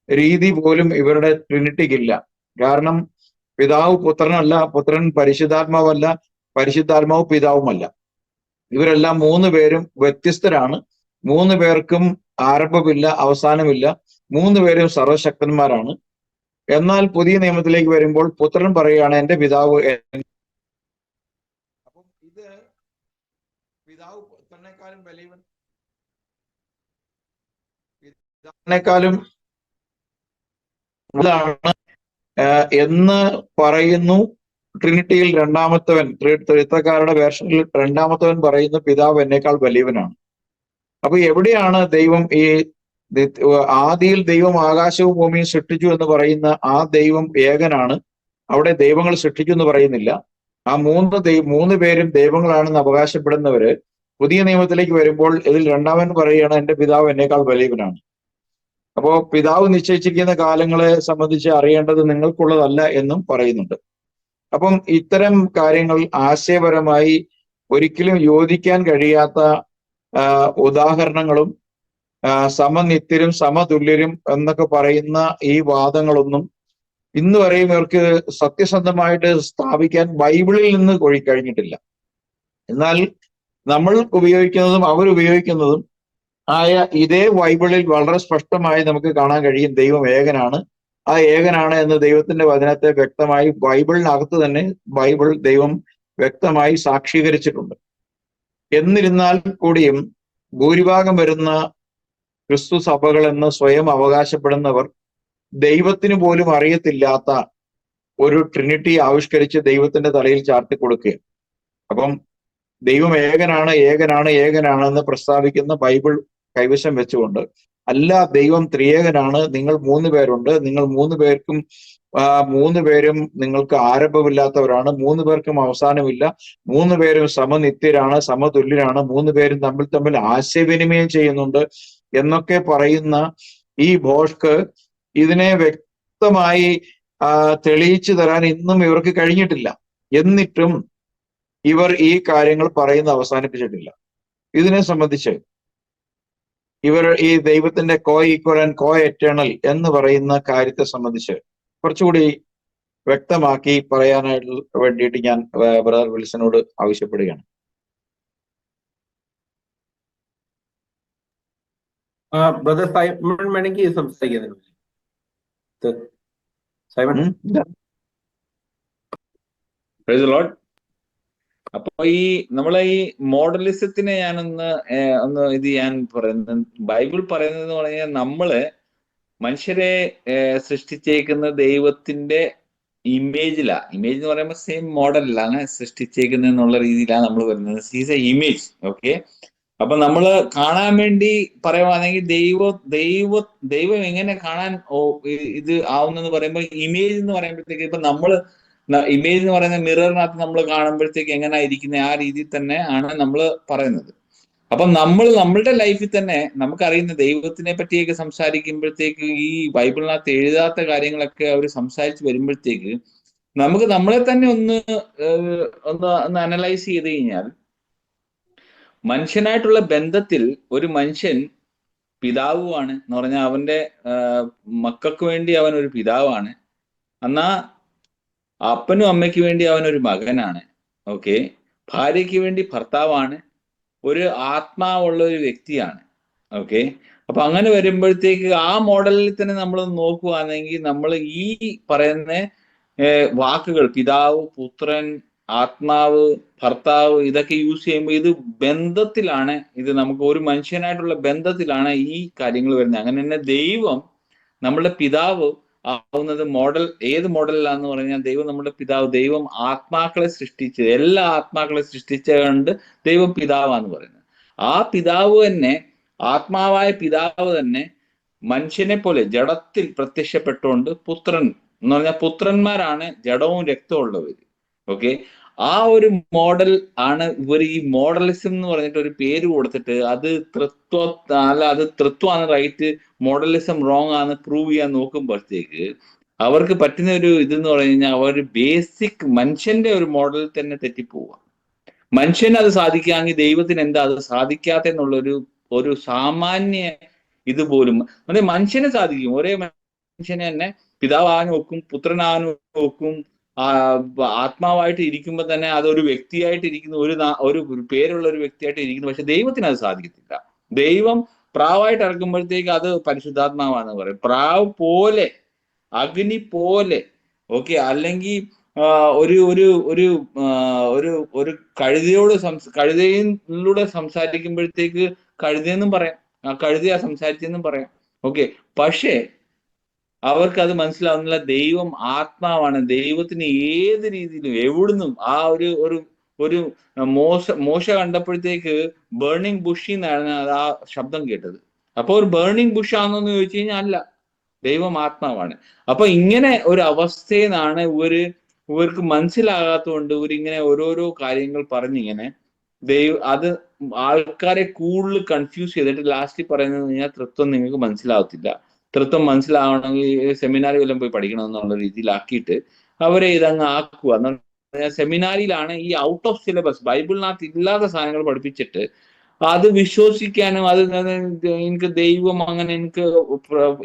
രീതി പോലും ഇവരുടെ ട്രിനിറ്റിക്കില്ല. കാരണം പിതാവ് പുത്രനല്ല, പുത്രൻ പരിശുദ്ധാത്മാവല്ല, പരിശുദ്ധാത്മാവ് പിതാവുമല്ല. ഇവരെല്ലാം 3 പേരും വ്യത്യസ്തരാണ്. 3 പേർക്കും ആരംഭമില്ല, അവസാനമില്ല. 3 പേരും സർവശക്തന്മാരാണ്. എന്നാൽ പുതിയ നിയമത്തിലേക്ക് വരുമ്പോൾ പുത്രൻ പറയുകയാണ് എന്റെ പിതാവ്. അപ്പം ഇത് പിതാവ് പുത്രനേക്കാളും വലിയവൻ, ിനേക്കാളും ഇതാണ് എന്ന് പറയുന്നു. ട്രിനിറ്റിയിൽ രണ്ടാമത്തവൻ, ത്രിത്വക്കാരുടെ വേർഷനിൽ രണ്ടാമത്തവൻ പറയുന്നു പിതാവ് എന്നേക്കാൾ വലിയവനാണ്. അപ്പൊ എവിടെയാണ് ദൈവം ഈ ആദിയിൽ ദൈവം ആകാശവും ഭൂമിയും സൃഷ്ടിച്ചു എന്ന് പറയുന്ന ആ ദൈവം ഏകനാണ്. അവിടെ ദൈവങ്ങൾ സൃഷ്ടിച്ചു എന്ന് പറയുന്നില്ല. ആ മൂന്ന് പേരും ദൈവങ്ങളാണെന്ന് അവകാശപ്പെടുന്നവര് പുതിയ നിയമത്തിലേക്ക് വരുമ്പോൾ ഇതിൽ രണ്ടാമൻ പറയുകയാണ് എന്റെ പിതാവ് എന്നേക്കാൾ വലിയവനാണ്. അപ്പോ പിതാവ് നിശ്ചയിച്ചിരിക്കുന്ന കാലങ്ങളെ സംബന്ധിച്ച് അറിയേണ്ടത് നിങ്ങൾക്കുള്ളതല്ല എന്നും പറയുന്നുണ്ട്. അപ്പം ഇത്തരം കാര്യങ്ങൾ ആശയപരമായി ഒരിക്കലും യോജിക്കാൻ കഴിയാത്ത ഉദാഹരണങ്ങളും സമനിത്യരും സമതുല്യരും എന്നൊക്കെ പറയുന്ന ഈ വാദങ്ങളൊന്നും ഇന്ന് വരെയും ഇവർക്ക് സത്യസന്ധമായിട്ട് സ്ഥാപിക്കാൻ ബൈബിളിൽ നിന്ന് കഴിഞ്ഞിട്ടില്ല. എന്നാൽ നമ്മൾ ഉപയോഗിക്കുന്നതും അവരുപയോഗിക്കുന്നതും ആയ ഇതേ ബൈബിളിൽ വളരെ സ്പഷ്ടമായി നമുക്ക് കാണാൻ കഴിയും ദൈവം ഏകനാണ്. ആ ഏകനാണ് എന്ന് ദൈവത്തിന്റെ വചനത്തെ വ്യക്തമായി ബൈബിളിനകത്ത് തന്നെ ദൈവം വ്യക്തമായി സാക്ഷീകരിച്ചിട്ടുണ്ട്. എന്നിരുന്നാൽ കൂടിയും ഭൂരിഭാഗം വരുന്ന ക്രിസ്തു സഭകൾ എന്ന് സ്വയം അവകാശപ്പെടുന്നവർ ദൈവത്തിന് പോലും അറിയത്തില്ലാത്ത ഒരു ട്രിനിറ്റി ആവിഷ്കരിച്ച് ദൈവത്തിന്റെ തലയിൽ ചാർത്തി കൊടുക്കുക. അപ്പം ദൈവം ഏകനാണ് ഏകനാണ് ഏകനാണെന്ന് പ്രസ്താവിക്കുന്ന ബൈബിൾ കൈവശം വെച്ചുകൊണ്ട് അല്ല, ദൈവം ത്രിയേകനാണ്, നിങ്ങൾ 3 പേരുണ്ട്, നിങ്ങൾ 3 പേർക്കും 3 പേരും നിങ്ങൾക്ക് ആരംഭമില്ലാത്തവരാണ്, 3 പേർക്കും അവസാനമില്ല, 3 പേരും സമനിത്യരാണ്, സമതുല്യരാണ്, 3 പേരും തമ്മിൽ ആശയവിനിമയം ചെയ്യുന്നുണ്ട് എന്നൊക്കെ പറയുന്ന ഈ ഭോഷ്ക്ക് ഇതിനെ വ്യക്തമായി തെളിയിച്ചു തരാൻ ഇന്നും ഇവർക്ക് കഴിഞ്ഞിട്ടില്ല. എന്നിട്ടും ഇവർ ഈ കാര്യങ്ങൾ പറയുന്നത് അവസാനിപ്പിച്ചിട്ടില്ല. ഇതിനെ സംബന്ധിച്ച് ഇവർ ഈ ദൈവത്തിന്റെ കോ ഈക്വൽ ആൻഡ് കോ എറ്റേണൽ എന്ന് പറയുന്ന കാര്യത്തെ സംബന്ധിച്ച് കുറച്ചുകൂടി വ്യക്തമാക്കി പറയാനായിട്ട് വേണ്ടിയിട്ട് ഞാൻ ബ്രദർ വിൽസനോട് ആവശ്യപ്പെടുകയാണ്. ബ്രദർ സൈമൺ വേണമെങ്കിൽ സംസാരിക്കുന്നത്. Simon, praise the Lord. അപ്പൊ നമ്മളെ ഈ മോഡലിസത്തിനെ ഒന്ന് ഇത് ഞാൻ പറയുന്നത്, ബൈബിൾ പറയുന്നത് എന്ന് പറഞ്ഞാൽ നമ്മള് മനുഷ്യരെ സൃഷ്ടിച്ചേക്കുന്ന ദൈവത്തിന്റെ ഇമേജ് എന്ന് പറയുമ്പോൾ സെയിം മോഡലിലാണ് സൃഷ്ടിച്ചേക്കുന്നത് എന്നുള്ള രീതിയിലാണ് നമ്മൾ വരുന്നത്. Is A image. ഓക്കെ, അപ്പൊ നമ്മള് കാണാൻ വേണ്ടി പറയുവാണെങ്കിൽ ദൈവം എങ്ങനെ കാണാൻ ഇത് ആവുന്നെന്ന് പറയുമ്പോൾ ഇമേജ് എന്ന് പറയുമ്പോഴത്തേക്ക് ഇപ്പൊ നമ്മള് ഇമേജ് എന്ന് പറയുന്ന മിററിനകത്ത് നമ്മൾ കാണുമ്പോഴത്തേക്ക് എങ്ങനെ ഇരിക്കുന്നത് ആ രീതിയിൽ തന്നെ ആണ് നമ്മൾ പറയുന്നത്. അപ്പൊ നമ്മളുടെ ലൈഫിൽ തന്നെ നമുക്കറിയുന്ന ദൈവത്തിനെ പറ്റിയൊക്കെ സംസാരിക്കുമ്പോഴത്തേക്ക് ഈ ബൈബിളിനകത്ത് എഴുതാത്ത കാര്യങ്ങളൊക്കെ അവർ സംസാരിച്ച് വരുമ്പോഴത്തേക്ക് നമുക്ക് നമ്മളെ തന്നെ ഒന്ന് അനലൈസ് ചെയ്ത് കഴിഞ്ഞാൽ മനുഷ്യനായിട്ടുള്ള ബന്ധത്തിൽ ഒരു മനുഷ്യൻ പിതാവുമാണ് എന്ന് പറഞ്ഞാൽ അവന്റെ മക്കൾക്ക് വേണ്ടി അവൻ ഒരു പിതാവാണ്. എന്നാ അപ്പനും അമ്മയ്ക്ക് വേണ്ടി അവൻ ഒരു മകനാണ്. ഓക്കെ, ഭാര്യയ്ക്ക് വേണ്ടി ഭർത്താവാണ്, ഒരു ആത്മാവുള്ള ഒരു വ്യക്തിയാണ്. ഓക്കെ, അപ്പൊ അങ്ങനെ വരുമ്പോഴത്തേക്ക് ആ മോഡലിൽ തന്നെ നമ്മൾ നോക്കുകയാണെങ്കിൽ നമ്മൾ ഈ പറയുന്ന വാക്കുകൾ പിതാവ്, പുത്രൻ, ആത്മാവ്, ഭർത്താവ് ഇതൊക്കെ യൂസ് ചെയ്യുമ്പോൾ ഇത് ബന്ധത്തിലാണ്, ഇത് നമുക്ക് ഒരു മനുഷ്യനായിട്ടുള്ള ബന്ധത്തിലാണ് ഈ കാര്യങ്ങൾ വരുന്നത്. അങ്ങനെ തന്നെ ദൈവം നമ്മളുടെ പിതാവ് ആവുന്നത് ഏത് മോഡലിലാന്ന് പറഞ്ഞാൽ ദൈവം നമ്മുടെ പിതാവ്, ദൈവം ആത്മാക്കളെ സൃഷ്ടിച്ച് എല്ലാ ആത്മാക്കളെ സൃഷ്ടിച്ചുകൊണ്ട് ദൈവം പിതാവാന്ന് പറയുന്നത്. ആ പിതാവ് തന്നെ, ആത്മാവായ പിതാവ് തന്നെ മനുഷ്യനെ പോലെ ജഡത്തിൽ പ്രത്യക്ഷപ്പെട്ടുകൊണ്ട് പുത്രൻ എന്ന് പറഞ്ഞാൽ പുത്രന്മാരാണ് ജഡവും രക്തവും ഉള്ളവര്. ഓക്കെ, ആ ഒരു മോഡൽ ആണ് ഇവർ ഈ മോഡലിസം എന്ന് പറഞ്ഞിട്ട് ഒരു പേര് കൊടുത്തിട്ട് അത് തൃത്വമാണ് റൈറ്റ്, മോഡലിസം റോങ് ആണ് പ്രൂവ് ചെയ്യാൻ നോക്കുമ്പോഴത്തേക്ക് അവർക്ക് പറ്റുന്ന ഒരു ഇതെന്ന് പറഞ്ഞു കഴിഞ്ഞാൽ അവർ ബേസിക് മനുഷ്യന്റെ ഒരു മോഡലിൽ തന്നെ തെറ്റിപ്പോവുക. മനുഷ്യന് അത് സാധിക്കാമെങ്കിൽ ദൈവത്തിന് എന്താ അത് സാധിക്കാത്തെന്നുള്ളൊരു സാമാന്യ ഇതുപോലും മനുഷ്യന് സാധിക്കും. ഒരേ മനുഷ്യനെ തന്നെ പിതാവാനും ഒക്കും, പുത്രനാനും ഒക്കും, ആത്മാവായിട്ട് ഇരിക്കുമ്പോൾ തന്നെ അതൊരു വ്യക്തിയായിട്ട് ഇരിക്കുന്ന ഒരു പേരുള്ള ഒരു വ്യക്തിയായിട്ട് ഇരിക്കുന്നു. പക്ഷെ ദൈവത്തിന് അത് സാധിക്കത്തില്ല. ദൈവം പ്രാവായിട്ട് ഇറക്കുമ്പോഴത്തേക്ക് അത് പരിശുദ്ധാത്മാവാന്ന് പറയും. പ്രാവ് പോലെ, അഗ്നി പോലെ, ഓക്കെ, അല്ലെങ്കിൽ ഒരു ഒരു ഒരു ഒരു ഒരു കഴുതയിലൂടെ സംസാരിക്കുമ്പോഴത്തേക്ക് കഴുതയെന്നും പറയാം, കഴുതയാ സംസാരിച്ചെന്നും പറയാം. ഓക്കെ. പക്ഷേ അവർക്ക് അത് മനസ്സിലാവുന്നില്ല. ദൈവം ആത്മാവാണ്. ദൈവത്തിന് ഏത് രീതിയിലും എവിടുന്നും ആ ഒരു ഒരു ഒരു മോശ കണ്ടപ്പോഴത്തേക്ക് ബേണിംഗ് ബുഷിൽ നിന്നാണ് അത് ആ ശബ്ദം കേട്ടത്. അപ്പൊ ഒരു ബേണിംഗ് ബുഷ് ആണെന്ന് ചോദിച്ചു കഴിഞ്ഞാൽ അല്ല, ദൈവം ആത്മാവാണ്. അപ്പൊ ഇങ്ങനെ ഒരു അവസ്ഥയിൽ നിന്നാണ് ഇവർക്ക് മനസ്സിലാകാത്തതുകൊണ്ട് ഇവരിങ്ങനെ ഓരോരോ കാര്യങ്ങൾ പറഞ്ഞിങ്ങനെ അത് ആൾക്കാരെ കൂടുതൽ കൺഫ്യൂസ് ചെയ്തിട്ട് ലാസ്റ്റ് പറയുന്നത് കഴിഞ്ഞാൽ തൃത്വം നിങ്ങൾക്ക് മനസ്സിലാവത്തില്ല, തൃത്വം മനസ്സിലാവണമെങ്കിൽ സെമിനാരി വല്ലതും പോയി പഠിക്കണം എന്നുള്ള രീതിയിലാക്കിയിട്ട് അവരെ ഇതങ്ങ് ആക്കുക. എന്ന് പറഞ്ഞാൽ സെമിനാരിയിലാണ് ഈ ഔട്ട് ഓഫ് സിലബസ് ബൈബിളിനകത്ത് ഇല്ലാത്ത സാധനങ്ങൾ പഠിപ്പിച്ചിട്ട് അത് വിശ്വസിക്കാനും എനിക്ക് ദൈവം അങ്ങനെ എനിക്ക്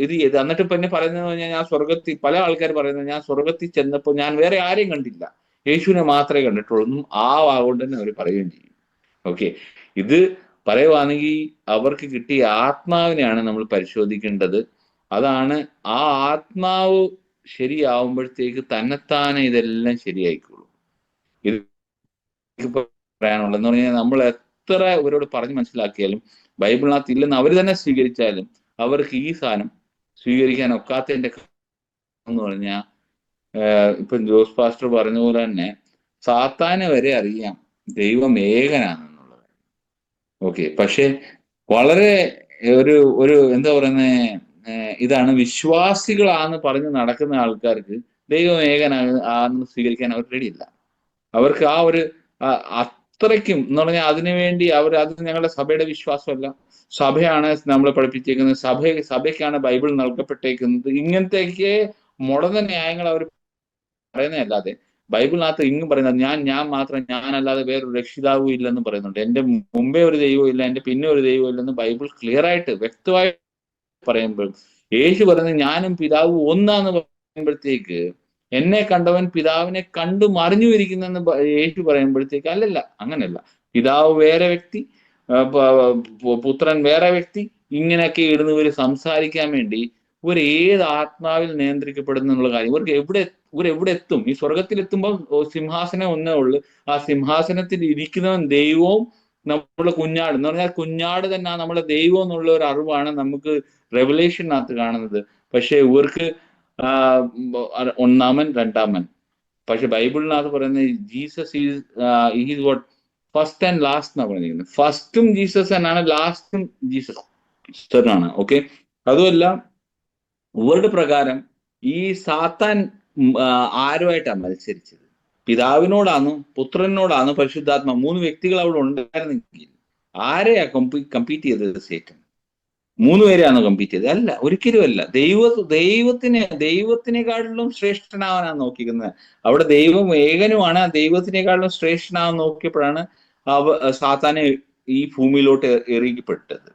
ഇത് ചെയ്ത് എന്നിട്ട് പിന്നെ പറയുന്നത് പറഞ്ഞാൽ ഞാൻ സ്വർഗത്തിൽ, പല ആൾക്കാർ പറയുന്നത് ഞാൻ സ്വർഗത്തിൽ ചെന്നപ്പോൾ ഞാൻ വേറെ ആരെയും കണ്ടില്ല, യേശുവിനെ മാത്രമേ കണ്ടിട്ടുള്ളൂ. ആ വാഗോണ്ട് തന്നെ അവർ പറയുകയും ചെയ്യും. ഓക്കെ. ഇത് പറയുവാണെങ്കിൽ അവർക്ക് കിട്ടിയ ആത്മാവിനെയാണ് നമ്മൾ പരിശോധിക്കേണ്ടത്. അതാണ് ആ ആത്മാവ് ശരിയാവുമ്പോഴത്തേക്ക് തന്നെത്താനെ ഇതെല്ലാം ശരിയായിക്കോളും. ഇത് പറയാനുള്ളത് എന്ന് പറഞ്ഞാൽ നമ്മൾ എത്ര ഇവരോട് പറഞ്ഞ് മനസ്സിലാക്കിയാലും ബൈബിളിനകത്ത് ഇല്ലെന്ന് അവർ തന്നെ സ്വീകരിച്ചാലും അവർക്ക് ഈ സാധനം സ്വീകരിക്കാൻ ഒക്കാത്തതിന്റെ എന്ന് പറഞ്ഞാൽ ഇപ്പൊ ജോസ് പാസ്റ്റർ പറഞ്ഞ പോലെ തന്നെ സാത്താനെ വരെ അറിയാം ദൈവം ഏകനാണെന്നുള്ളത്. ഓക്കെ. പക്ഷെ വളരെ ഒരു ഒരു എന്താ പറയുന്നത്, ഇതാണ് വിശ്വാസികളാന്ന് പറഞ്ഞ് നടക്കുന്ന ആൾക്കാർക്ക് ദൈവം ആണെന്ന് സ്വീകരിക്കാൻ അവർ റെഡിയില്ല. അവർക്ക് ആ ഒരു അത്രയ്ക്കും എന്ന് പറഞ്ഞാൽ അതിനു വേണ്ടി അത് ഞങ്ങളുടെ സഭയുടെ വിശ്വാസമല്ല, സഭയാണ് നമ്മളെ പഠിപ്പിച്ചേക്കുന്നത്, സഭയ്ക്കാണ് ബൈബിൾ നൽകപ്പെട്ടേക്കുന്നത്, ഇങ്ങനത്തെയൊക്കെ മുടന്ന ന്യായങ്ങൾ അവർ പറയുന്നതല്ലാതെ ബൈബിളിനകത്ത് ഇങ്ങും പറയുന്നത് ഞാൻ മാത്രം, ഞാനല്ലാതെ വേറൊരു രക്ഷിതാവും ഇല്ലെന്ന് പറയുന്നുണ്ട്. എന്റെ മുമ്പേ ഒരു ദൈവം ഇല്ല, എന്റെ പിന്നെ ഒരു ദൈവം ഇല്ലെന്ന് ബൈബിൾ ക്ലിയർ ആയിട്ട് വ്യക്തമായി പറയുമ്പോൾ യേശു പറയുന്നത് ഞാനും പിതാവും ഒന്നാന്ന് പറയുമ്പോഴത്തേക്ക് എന്നെ കണ്ടവൻ പിതാവിനെ കണ്ടു മറിഞ്ഞു ഇരിക്കുന്നെന്ന് യേശു പറയുമ്പോഴത്തേക്ക് അല്ലല്ല, അങ്ങനല്ല. പിതാവ് വേറെ വ്യക്തി, പുത്രൻ വേറെ വ്യക്തി, ഇങ്ങനെയൊക്കെ ഇടുന്നവര് സംസാരിക്കാൻ വേണ്ടി ഏത് ആത്മാവിൽ നിയന്ത്രിക്കപ്പെടുന്നു എന്നുള്ള കാര്യം ഇവരെവിടെ എത്തും? ഈ സ്വർഗത്തിൽ എത്തുമ്പോൾ സിംഹാസനം ഒന്നേ ഉള്ളു. ആ സിംഹാസനത്തിൽ ഇരിക്കുന്നവൻ ദൈവവും നമ്മുടെ കുഞ്ഞാട് എന്ന് പറഞ്ഞാൽ കുഞ്ഞാട് തന്നെ നമ്മുടെ ദൈവം എന്നുള്ള ഒരു അറിവാണ് നമുക്ക് റെവലേഷനകത്ത് കാണുന്നത്. പക്ഷെ ഇവർക്ക് ഒന്നാമൻ രണ്ടാമൻ. പക്ഷെ ബൈബിളിനകത്ത് പറയുന്നത് Jesus is what first and last എന്നാണ് പറഞ്ഞിരിക്കുന്നത്. ഫസ്റ്റും ജീസസ് തന്നെയാണ്, ലാസ്റ്റും ജീസസ് ആണ്. ഓക്കെ. അതുമല്ല ഇവരുടെ പ്രകാരം ഈ സാത്താൻ ആരുമായിട്ടാണ് മത്സരിച്ചത്? പിതാവിനോടാണ്, പുത്രനോടാണ്, പരിശുദ്ധാത്മ, 3 വ്യക്തികൾ അവിടെ ഉണ്ടായിരുന്നെങ്കിൽ ആരെയാ കമ്പീറ്റ് ചെയ്തത് സേറ്റൻ? 3 പേരെയാണോ കമ്പീറ്റ് ചെയ്തത്? അല്ല, ഒരിക്കലും അല്ല. ദൈവത്തിനെക്കാളിലും ശ്രേഷ്ഠനാവാനാണ് നോക്കിക്കുന്നത്. അവിടെ ദൈവം ഏകനുമാണ്, ദൈവത്തിനെക്കാളിലും ശ്രേഷ്ഠനാവാൻ നോക്കിയപ്പോഴാണ് സാത്താനെ ഈ ഭൂമിയിലോട്ട് എറിയപ്പെട്ടത്.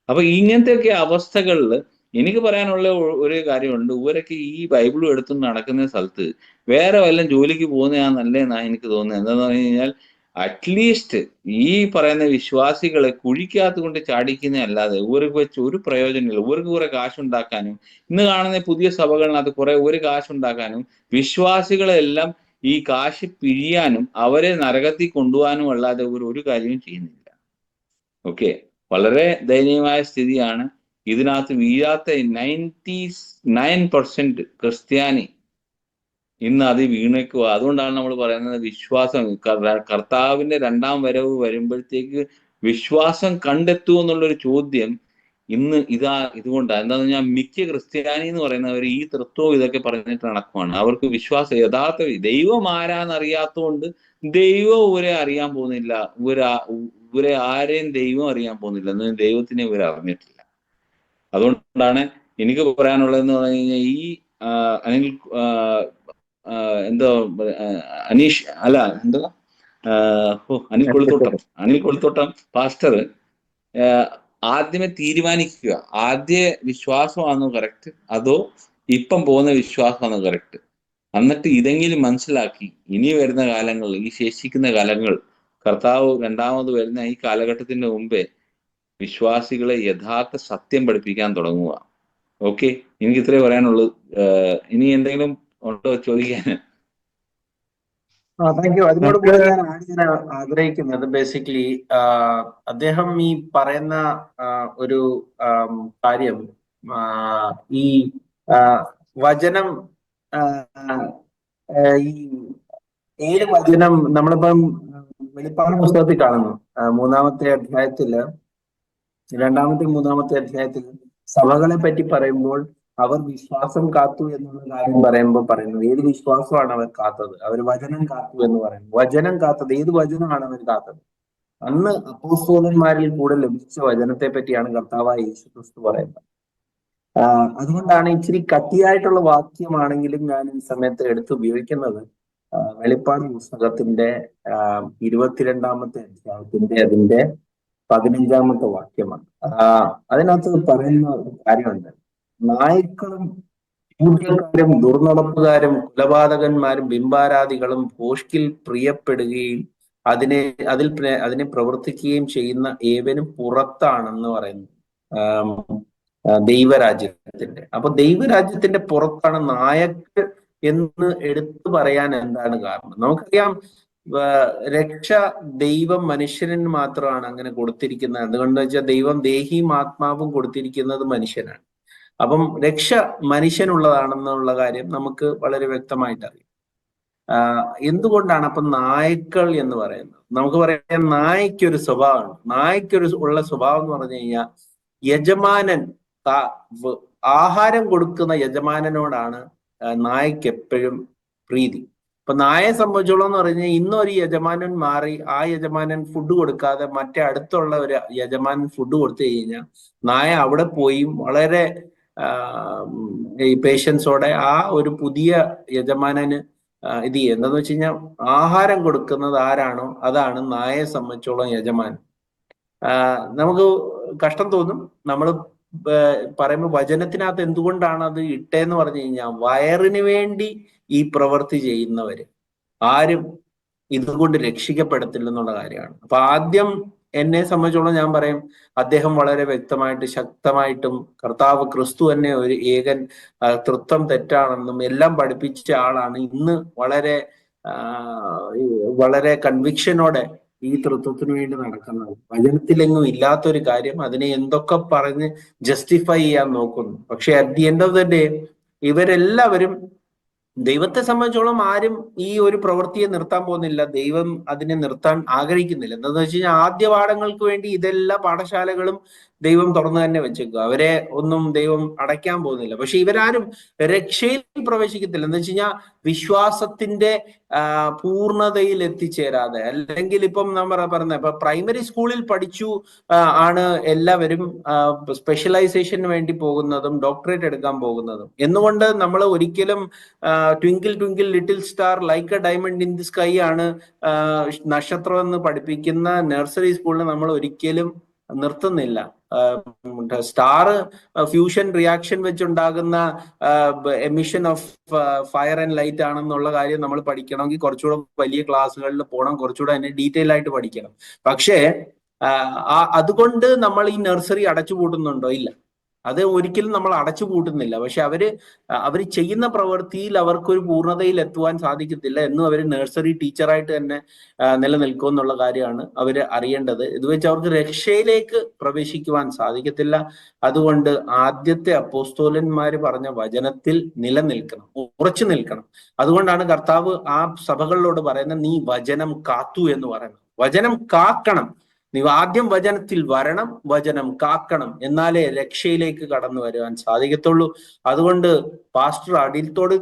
അപ്പൊ ഇങ്ങനത്തെയൊക്കെ അവസ്ഥകളിൽ എനിക്ക് പറയാനുള്ള ഒരു കാര്യമുണ്ട്, ഇവരൊക്കെ ഈ ബൈബിളും എടുത്തു നടക്കുന്ന സ്ഥലത്ത് വേറെ വല്ലതും ജോലിക്ക് പോകുന്നതാണെന്നല്ലേന്നാണ് എനിക്ക് തോന്നുന്നത്. എന്താന്ന് പറഞ്ഞു കഴിഞ്ഞാൽ അറ്റ്ലീസ്റ്റ് ഈ പറയുന്ന വിശ്വാസികളെ കുഴിക്കകത്ത് കൊണ്ട് ചാടിക്കുന്നതല്ലാതെ ഇവർക്ക് വെച്ച് ഒരു പ്രയോജനമില്ല. ഇവർക്ക് കുറെ കാശുണ്ടാക്കാനും ഇന്ന് കാണുന്ന പുതിയ സഭകളിനകത്ത് ഒരു കാശുണ്ടാക്കാനും വിശ്വാസികളെല്ലാം ഈ കാശ് പിഴിയാനും അവരെ നരകത്തിൽ കൊണ്ടുപോകാനും അല്ലാതെ ഒരു കാര്യവും ചെയ്യുന്നില്ല. ഓക്കെ. വളരെ ദയനീയമായ സ്ഥിതിയാണ്. ഇതിനകത്ത് വീഴാത്ത 99% ക്രിസ്ത്യാനി ഇന്ന് അത് വീണേക്കുക. അതുകൊണ്ടാണ് നമ്മൾ പറയുന്നത് വിശ്വാസം, കർത്താവിന്റെ 2ാം വരവ് വരുമ്പോഴത്തേക്ക് വിശ്വാസം കണ്ടെത്തുമോ എന്നുള്ളൊരു ചോദ്യം ഇന്ന് ഇതുകൊണ്ടാണ്. എന്താന്ന് പറഞ്ഞാൽ മിക്ക ക്രിസ്ത്യാനി എന്ന് പറയുന്നവർ ഈ തൃത്വം ഇതൊക്കെ പറഞ്ഞിട്ട് നടക്കുവാണ്. അവർക്ക് വിശ്വാസം യഥാർത്ഥ ദൈവം ആരാന്നറിയാത്തതുകൊണ്ട് ദൈവം ഇവരെ അറിയാൻ പോകുന്നില്ല, ഇവരെ ആരെയും ദൈവം അറിയാൻ പോകുന്നില്ല, എന്ന് ദൈവത്തിനെ ഇവർ അറിഞ്ഞിട്ടില്ല. അതുകൊണ്ടാണ് എനിക്ക് പറയാനുള്ളതെന്ന് പറഞ്ഞു കഴിഞ്ഞാൽ ഈ അനിൽ എന്തോ അനീഷ് അല്ല എന്തോ അനിൽ കൊളുത്തോട്ടം പാസ്റ്റർ ആദ്യമേ തീരുമാനിക്കുക, ആദ്യ വിശ്വാസമാണോ കറക്റ്റ് അതോ ഇപ്പം പോകുന്ന വിശ്വാസമാണോ കറക്റ്റ്? എന്നിട്ട് ഇതെങ്കിലും മനസ്സിലാക്കി ഇനി വരുന്ന കാലങ്ങളിൽ, ഈ ശേഷിക്കുന്ന കാലങ്ങൾ, കർത്താവ് 2ാമത് വരുന്ന ഈ കാലഘട്ടത്തിന്റെ മുമ്പേ വിശ്വാസികളെ യഥാർത്ഥ സത്യം പഠിപ്പിക്കാൻ തുടങ്ങുക. ഓക്കെ. എനിക്ക് ഇത്രേ പറയാനുള്ളൂ. ഇനി എന്തെങ്കിലും ഉണ്ടോ ചോദിക്കാൻ? Thank you. അതിനോട് കൂടെ ഞാൻ ആഡ് ചെയ്യാൻ ആഗ്രഹിക്കുന്നത് ബേസിക്കലി അദ്ദേഹം ഈ പറയുന്ന ഒരു കാര്യം ആ, ഈ ആ, വചനം ആ, ഈ 7 വചനം നമ്മളിപ്പം വെളിപ്പാട് പുസ്തകത്തിൽ കാണുന്നു. മൂന്നാമത്തെ അധ്യായത്തില്, രണ്ടാമത്തെ മൂന്നാമത്തെ അധ്യായത്തിൽ സഭകളെ പറ്റി പറയുമ്പോൾ അവർ വിശ്വാസം കാത്തു എന്നുള്ള കാര്യം പറയുമ്പോൾ പറയുന്നു, ഏത് വിശ്വാസമാണ് അവർ കാത്തത്? അവർ വചനം കാത്തു എന്ന് പറയുന്നു. വചനം കാത്തത്, ഏത് വചനമാണ് അവർ കാത്തത്? അന്ന് അപ്പോസ്തലന്മാരിൽ കൂടെ ലഭിച്ച വചനത്തെ പറ്റിയാണ് കർത്താവായ യേശു ക്രിസ്തു പറയുന്നത്. അതുകൊണ്ടാണ് ഇച്ചിരി കട്ടിയായിട്ടുള്ള വാക്യമാണെങ്കിലും ഞാൻ ഈ സമയത്ത് എടുത്ത് ഉപയോഗിക്കുന്നത്. വെളിപ്പാട് പുസ്തകത്തിന്റെ 22-ാമത്തെ അധ്യായത്തിന്റെ അതിന്റെ 15-ാമത്തെ വാക്യമാണ്. അതിനകത്ത് പറയുന്ന ഒരു കാര്യമുണ്ട്. നായ്ക്കളും ചൂഷകക്കാരും ദുർനടപ്പുകാരും കുലപാതകന്മാരും ബിംബാരാധികളും ഭോഷ്കിൽ പ്രിയപ്പെടുകയും അതിനെ പ്രവർത്തിക്കുകയും ചെയ്യുന്ന ഏവനും പുറത്താണെന്ന് പറയുന്നു ദൈവരാജ്യത്തിന്റെ. അപ്പൊ ദൈവരാജ്യത്തിന്റെ പുറത്താണ് നായക്ക് എന്ന് എടുത്തു പറയാൻ എന്താണ് കാരണം? നമുക്കറിയാം, രക്ഷ ദൈവം മനുഷ്യന് മാത്രമാണ് അങ്ങനെ കൊടുത്തിരിക്കുന്നത്. അതുകൊണ്ട് വെച്ചാൽ ദൈവം ദേഹിയും ആത്മാവും കൊടുത്തിരിക്കുന്നത് മനുഷ്യനാണ്. അപ്പം രക്ഷ മനുഷ്യനുള്ളതാണെന്നുള്ള കാര്യം നമുക്ക് വളരെ വ്യക്തമായിട്ട് അറിയാം. എന്തുകൊണ്ടാണ് അപ്പം നായ്ക്കൾ എന്ന് പറയുന്നത്? നമുക്ക് പറയാം, നായ്ക്കൊരു സ്വഭാവമാണ്. ഉള്ള സ്വഭാവം എന്ന് പറഞ്ഞു കഴിഞ്ഞാൽ, യജമാനൻ ആഹാരം കൊടുക്കുന്ന യജമാനനോടാണ് നായ്ക്ക് എപ്പോഴും പ്രീതി. ഇപ്പൊ നായെ സംബന്ധിച്ചോളം എന്ന് പറഞ്ഞാൽ, ഇന്നൊരു യജമാനൻ മാറി ആ യജമാനൻ ഫുഡ് കൊടുക്കാതെ മറ്റേ അടുത്തുള്ള ഒരു യജമാനൻ ഫുഡ് കൊടുത്തു കഴിഞ്ഞാൽ നായ അവിടെ പോയി വളരെ ഈ പേഷ്യൻസോടെ ആ ഒരു പുതിയ യജമാനന് ഇത് ചെയ്യും. എന്താന്ന് വെച്ച് കഴിഞ്ഞാൽ, ആഹാരം കൊടുക്കുന്നത് ആരാണോ അതാണ് നായയെ സംബന്ധിച്ചോളം യജമാനൻ. നമുക്ക് കഷ്ടം തോന്നും നമ്മൾ പറയുമ്പോൾ, വചനത്തിനകത്ത് എന്തുകൊണ്ടാണ് അത് ഇട്ടേന്ന് പറഞ്ഞു കഴിഞ്ഞാൽ, വയറിന് വേണ്ടി ഈ പ്രവൃത്തി ചെയ്യുന്നവര് ആരും ഇതുകൊണ്ട് രക്ഷിക്കപ്പെടത്തില്ലെന്നുള്ള കാര്യമാണ്. അപ്പൊ ആദ്യം എന്നെ സംബന്ധിച്ചോളം ഞാൻ പറയും, അദ്ദേഹം വളരെ വ്യക്തമായിട്ട് ശക്തമായിട്ടും കർത്താവ് ക്രിസ്തു തന്നെ ഒരു ഏകൻ, തൃത്വം തെറ്റാണെന്നും എല്ലാം പഠിപ്പിച്ച ആളാണ്. ഇന്ന് വളരെ കൺവിക്ഷനോടെ ഈ തൃത്വത്തിന് വേണ്ടി നടക്കുന്നത്. വചനത്തിലെങ്ങും ഇല്ലാത്തൊരു കാര്യം അതിനെ എന്തൊക്കെ പറഞ്ഞ് ജസ്റ്റിഫൈ ചെയ്യാൻ നോക്കുന്നു. പക്ഷെ at the end of the day ഇവരെല്ലാവരും, ദൈവത്തെ സംബന്ധിച്ചോളം ആരും ഈ ഒരു പ്രവൃത്തിയെ നിർത്താൻ പോകുന്നില്ല. ദൈവം അതിനെ നിർത്താൻ ആഗ്രഹിക്കുന്നില്ല. എന്താന്ന് വെച്ച് കഴിഞ്ഞാൽ, ആദ്യ പാഠങ്ങൾക്ക് വേണ്ടി ഇതെല്ലാ പാഠശാലകളും ദൈവം തുറന്നു തന്നെ വെച്ചേക്കുക. അവരെ ഒന്നും ദൈവം അടയ്ക്കാൻ പോകുന്നില്ല. പക്ഷെ ഇവരാരും രക്ഷയിൽ പ്രവേശിക്കത്തില്ല. എന്ന് വെച്ച് കഴിഞ്ഞാൽ, വിശ്വാസത്തിന്റെ പൂർണ്ണതയിൽ എത്തിച്ചേരാതെ, അല്ലെങ്കിൽ ഇപ്പം നമ്മൾ പറഞ്ഞ ഇപ്പൊ പ്രൈമറി സ്കൂളിൽ പഠിച്ചു ആണ് എല്ലാവരും സ്പെഷ്യലൈസേഷന് വേണ്ടി പോകുന്നതും ഡോക്ടറേറ്റ് എടുക്കാൻ പോകുന്നതും. എന്നുകൊണ്ട് നമ്മൾ ഒരിക്കലും twinkle twinkle little star like a diamond in the sky ആണ് നക്ഷത്രം എന്ന് പഠിപ്പിക്കുന്ന നഴ്സറി സ്കൂളിൽ നമ്മൾ ഒരിക്കലും നിർത്തുന്നില്ല. സ്റ്റാർ ഫ്യൂഷൻ റിയാക്ഷൻ വെച്ചുണ്ടാകുന്ന emission of fire and light ആണെന്നുള്ള കാര്യം നമ്മൾ പഠിക്കണമെങ്കിൽ കുറച്ചുകൂടെ വലിയ ക്ലാസ്സുകളിൽ പോകണം, കുറച്ചുകൂടെ അതിനെ ഡീറ്റെയിൽ ആയിട്ട് പഠിക്കണം. പക്ഷേ അതുകൊണ്ട് നമ്മൾ ഈ നഴ്സറി അടച്ചുപൂട്ടുന്നുണ്ടോ? ഇല്ല, അത് ഒരിക്കലും നമ്മൾ അടച്ചുപൂട്ടുന്നില്ല. പക്ഷെ അവർ ചെയ്യുന്ന പ്രവൃത്തിയിൽ അവർക്കൊരു പൂർണ്ണതയിൽ എത്തുവാൻ സാധിക്കത്തില്ല. എന്നും അവർ നഴ്സറി ടീച്ചറായിട്ട് തന്നെ നിലനിൽക്കും എന്നുള്ള കാര്യമാണ് അവർ അറിയേണ്ടത്. ഇത് വെച്ച് അവർക്ക് രക്ഷയിലേക്ക് പ്രവേശിക്കുവാൻ സാധിക്കത്തില്ല. അതുകൊണ്ട് ആദ്യത്തെ അപ്പോസ്തോലന്മാര് പറഞ്ഞ വചനത്തിൽ നിലനിൽക്കണം, ഉറച്ചു നിൽക്കണം. അതുകൊണ്ടാണ് കർത്താവ് ആ സഭകളിലോട് പറയുന്നത്, നീ വചനം കാത്തു എന്ന് പറയുന്നത്. വചനം കാക്കണം. നീ ആദ്യം വചനത്തിൽ വരണം, വചനം കാക്കണം, എന്നാലേ രക്ഷയിലേക്ക് കടന്നു വരുവാൻ സാധിക്കത്തുള്ളൂ. അതുകൊണ്ട് പാസ്റ്റർ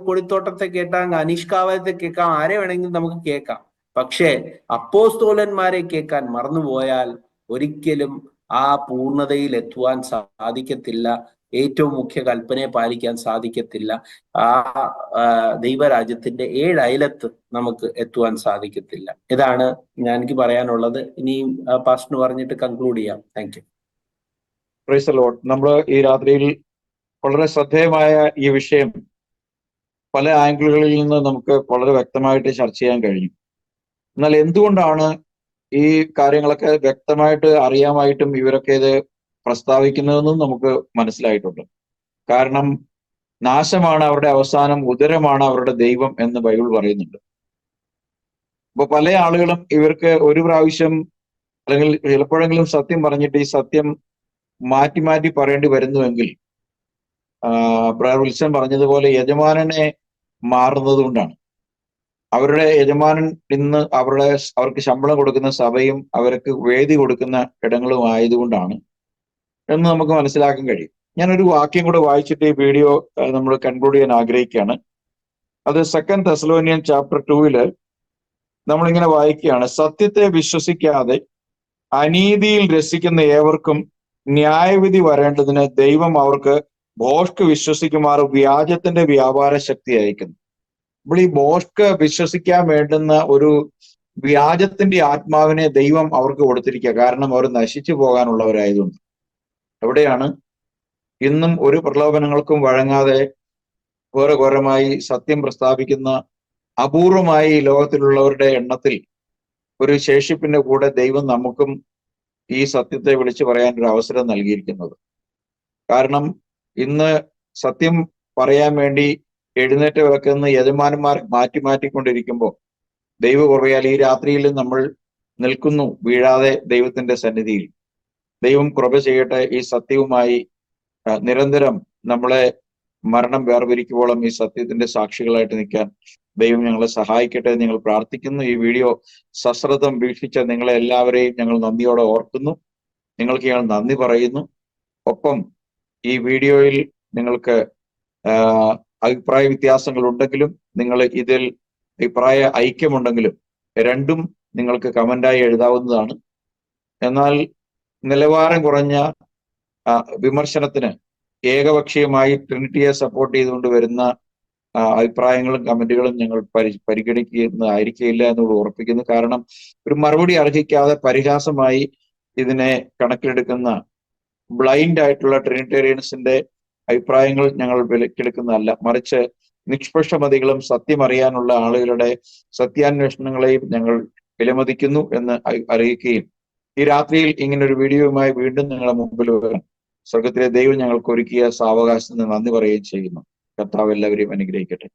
കൊടിത്തോട്ടത്തെ കേട്ടാൽ, അനീഷ്കാവത്തെ കേൾക്കാം, ആരെ വേണമെങ്കിലും നമുക്ക് കേൾക്കാം. പക്ഷേ അപ്പോസ്തോലന്മാരെ കേൾക്കാൻ മറന്നുപോയാൽ ഒരിക്കലും ആ പൂർണ്ണതയിൽ എത്തുവാൻ സാധിക്കത്തില്ല. ഏറ്റവും മുഖ്യ കൽപ്പനയെ പാലിക്കാൻ സാധിക്കത്തില്ല. ആ ദൈവരാജ്യത്തിന്റെ 7 അയലത്ത് നമുക്ക് എത്തുവാൻ സാധിക്കത്തില്ല. ഇതാണ് എനിക്ക് പറയാനുള്ളത്. ഇനിയും പാസ്റ്റർ പറഞ്ഞിട്ട് കൺക്ലൂഡ് ചെയ്യാം. Thank you. Praise the Lord. നമ്മൾ ഈ രാത്രിയിൽ വളരെ ശ്രദ്ധേയമായ ഈ വിഷയം പല ആംഗിളുകളിൽ നിന്ന് നമുക്ക് വളരെ വ്യക്തമായിട്ട് ചർച്ച ചെയ്യാൻ കഴിഞ്ഞു. എന്നാൽ എന്തുകൊണ്ടാണ് ഈ കാര്യങ്ങളൊക്കെ വ്യക്തമായിട്ട് അറിയാമായിട്ടും ഇവരൊക്കെ ഇത് പ്രസ്താവിക്കുന്നതെന്നും നമുക്ക് മനസ്സിലായിട്ടുണ്ട്. കാരണം നാശമാണ് അവരുടെ അവസാനം, ഉദരമാണ് അവരുടെ ദൈവം എന്ന് ബൈബിൾ പറയുന്നുണ്ട്. അപ്പൊ പല ആളുകളും ഇവർക്ക് ഒരു പ്രാവശ്യം അല്ലെങ്കിൽ ചിലപ്പോഴെങ്കിലും സത്യം പറഞ്ഞിട്ട് ഈ സത്യം മാറ്റി മാറ്റി പറയേണ്ടി വരുന്നുവെങ്കിൽ ബ്രദർ വിൽസൺ പറഞ്ഞതുപോലെ യജമാനനെ മാറുന്നത് കൊണ്ടാണ്. അവരുടെ യജമാനൻ ഇന്ന് അവർക്ക് ശമ്പളം കൊടുക്കുന്ന സഭയും അവർക്ക് വേദി കൊടുക്കുന്ന ഇടങ്ങളും ആയതുകൊണ്ടാണ് എന്ന് നമുക്ക് മനസ്സിലാക്കാൻ കഴിയും. ഞാനൊരു വാക്യം കൂടെ വായിച്ചിട്ട് ഈ വീഡിയോ നമ്മൾ കൺക്ലൂഡ് ചെയ്യാൻ ആഗ്രഹിക്കുകയാണ്. അത് 2 തെസ്സലോനിയൻ ചാപ്റ്റർ 2 നമ്മളിങ്ങനെ വായിക്കുകയാണ്: സത്യത്തെ വിശ്വസിക്കാതെ അനീതിയിൽ രസിക്കുന്ന ഏവർക്കും ന്യായവിധി വരേണ്ടതിന് ദൈവം അവർക്ക് ഭോഷ്ക് വിശ്വസിക്കുമാർ വ്യാജത്തിന്റെ വ്യാപാര ശക്തി അയക്കുന്നു. അപ്പോൾ ഈ ഭോഷ്ക് വിശ്വസിക്കാൻ വേണ്ടുന്ന ഒരു വ്യാജത്തിന്റെ ആത്മാവിനെ ദൈവം അവർക്ക് കൊടുത്തിരിക്കുക. കാരണം അവർ നശിച്ചു പോകാനുള്ളവരായതുകൊണ്ട്. എവിടെയാണ് ഇന്നും ഒരു പ്രലോഭനങ്ങൾക്കും വഴങ്ങാതെ ഘോരഘോരമായി സത്യം പ്രസ്താവിക്കുന്ന അപൂർവമായി ഈ ലോകത്തിലുള്ളവരുടെ എണ്ണത്തിൽ ഒരു ശേഷിപ്പിന്റെ കൂടെ ദൈവം നമുക്കും ഈ സത്യത്തെ വിളിച്ചു പറയാൻ ഒരു അവസരം നൽകിയിരിക്കുന്നത്. കാരണം ഇന്ന് സത്യം പറയാൻ വേണ്ടി എഴുന്നേറ്റ് വിളക്കുന്ന യജമാനന്മാർ മാറ്റിക്കൊണ്ടിരിക്കുമ്പോൾ ദൈവകൃപയാൽ ഈ രാത്രിയിൽ നമ്മൾ നിൽക്കുന്നു, വീഴാതെ ദൈവത്തിന്റെ സന്നിധിയിൽ. ദൈവം കൃപ ചെയ്യട്ടെ. ഈ സത്യവുമായി നിരന്തരം നമ്മളെ മരണം വേർപിരിക്കുവോളം ഈ സത്യത്തിന്റെ സാക്ഷികളായിട്ട് നിൽക്കാൻ ദൈവം ഞങ്ങളെ സഹായിക്കട്ടെ എന്ന് ഞങ്ങൾ പ്രാർത്ഥിക്കുന്നു. ഈ വീഡിയോ സശ്രദ്ധം വീക്ഷിച്ച നിങ്ങളെ എല്ലാവരെയും ഞങ്ങൾ നന്ദിയോടെ ഓർക്കുന്നു. നിങ്ങൾക്ക് ഞങ്ങൾ നന്ദി പറയുന്നു. ഒപ്പം ഈ വീഡിയോയിൽ നിങ്ങൾക്ക് അഭിപ്രായ വ്യത്യാസങ്ങൾ ഉണ്ടെങ്കിലും, നിങ്ങൾ ഇതിൽ അഭിപ്രായ ഐക്യമുണ്ടെങ്കിലും രണ്ടും നിങ്ങൾക്ക് കമന്റായി എഴുതാവുന്നതാണ്. എന്നാൽ നിലവാരം കുറഞ്ഞ വിമർശനത്തിന് ഏകപക്ഷീയമായി ട്രിനിറ്റിയെ സപ്പോർട്ട് ചെയ്തുകൊണ്ട് വരുന്ന അഭിപ്രായങ്ങളും കമന്റുകളും ഞങ്ങൾ പരിഗണിക്കുന്നതായിരിക്കില്ല എന്നോട് ഉറപ്പിക്കുന്നു. കാരണം ഒരു മറുപടി അർഹിക്കാതെ പരിഹാസമായി ഇതിനെ കണക്കിലെടുക്കുന്ന ബ്ലൈൻഡ് ആയിട്ടുള്ള ട്രിനിറ്റേറിയൻസിന്റെ അഭിപ്രായങ്ങൾ ഞങ്ങൾ വിലക്കെടുക്കുന്നതല്ല. മറിച്ച് നിഷ്പക്ഷമതികളും സത്യമറിയാനുള്ള ആളുകളുടെ സത്യാന്വേഷണങ്ങളെയും ഞങ്ങൾ വിലമതിക്കുന്നു എന്ന് അറിയിക്കുകയും ഈ രാത്രിയിൽ ഇങ്ങനൊരു വീഡിയോയുമായി വീണ്ടും നിങ്ങളുടെ മുമ്പിൽ വരാൻ സ്വർഗത്തിലെ ദൈവം ഞങ്ങൾക്ക് ഒരുക്കിയ സാവകാശത്തിന് നന്ദി പറയുകയും ചെയ്യുന്നു. കർത്താവ് എല്ലാവരെയും അനുഗ്രഹിക്കട്ടെ.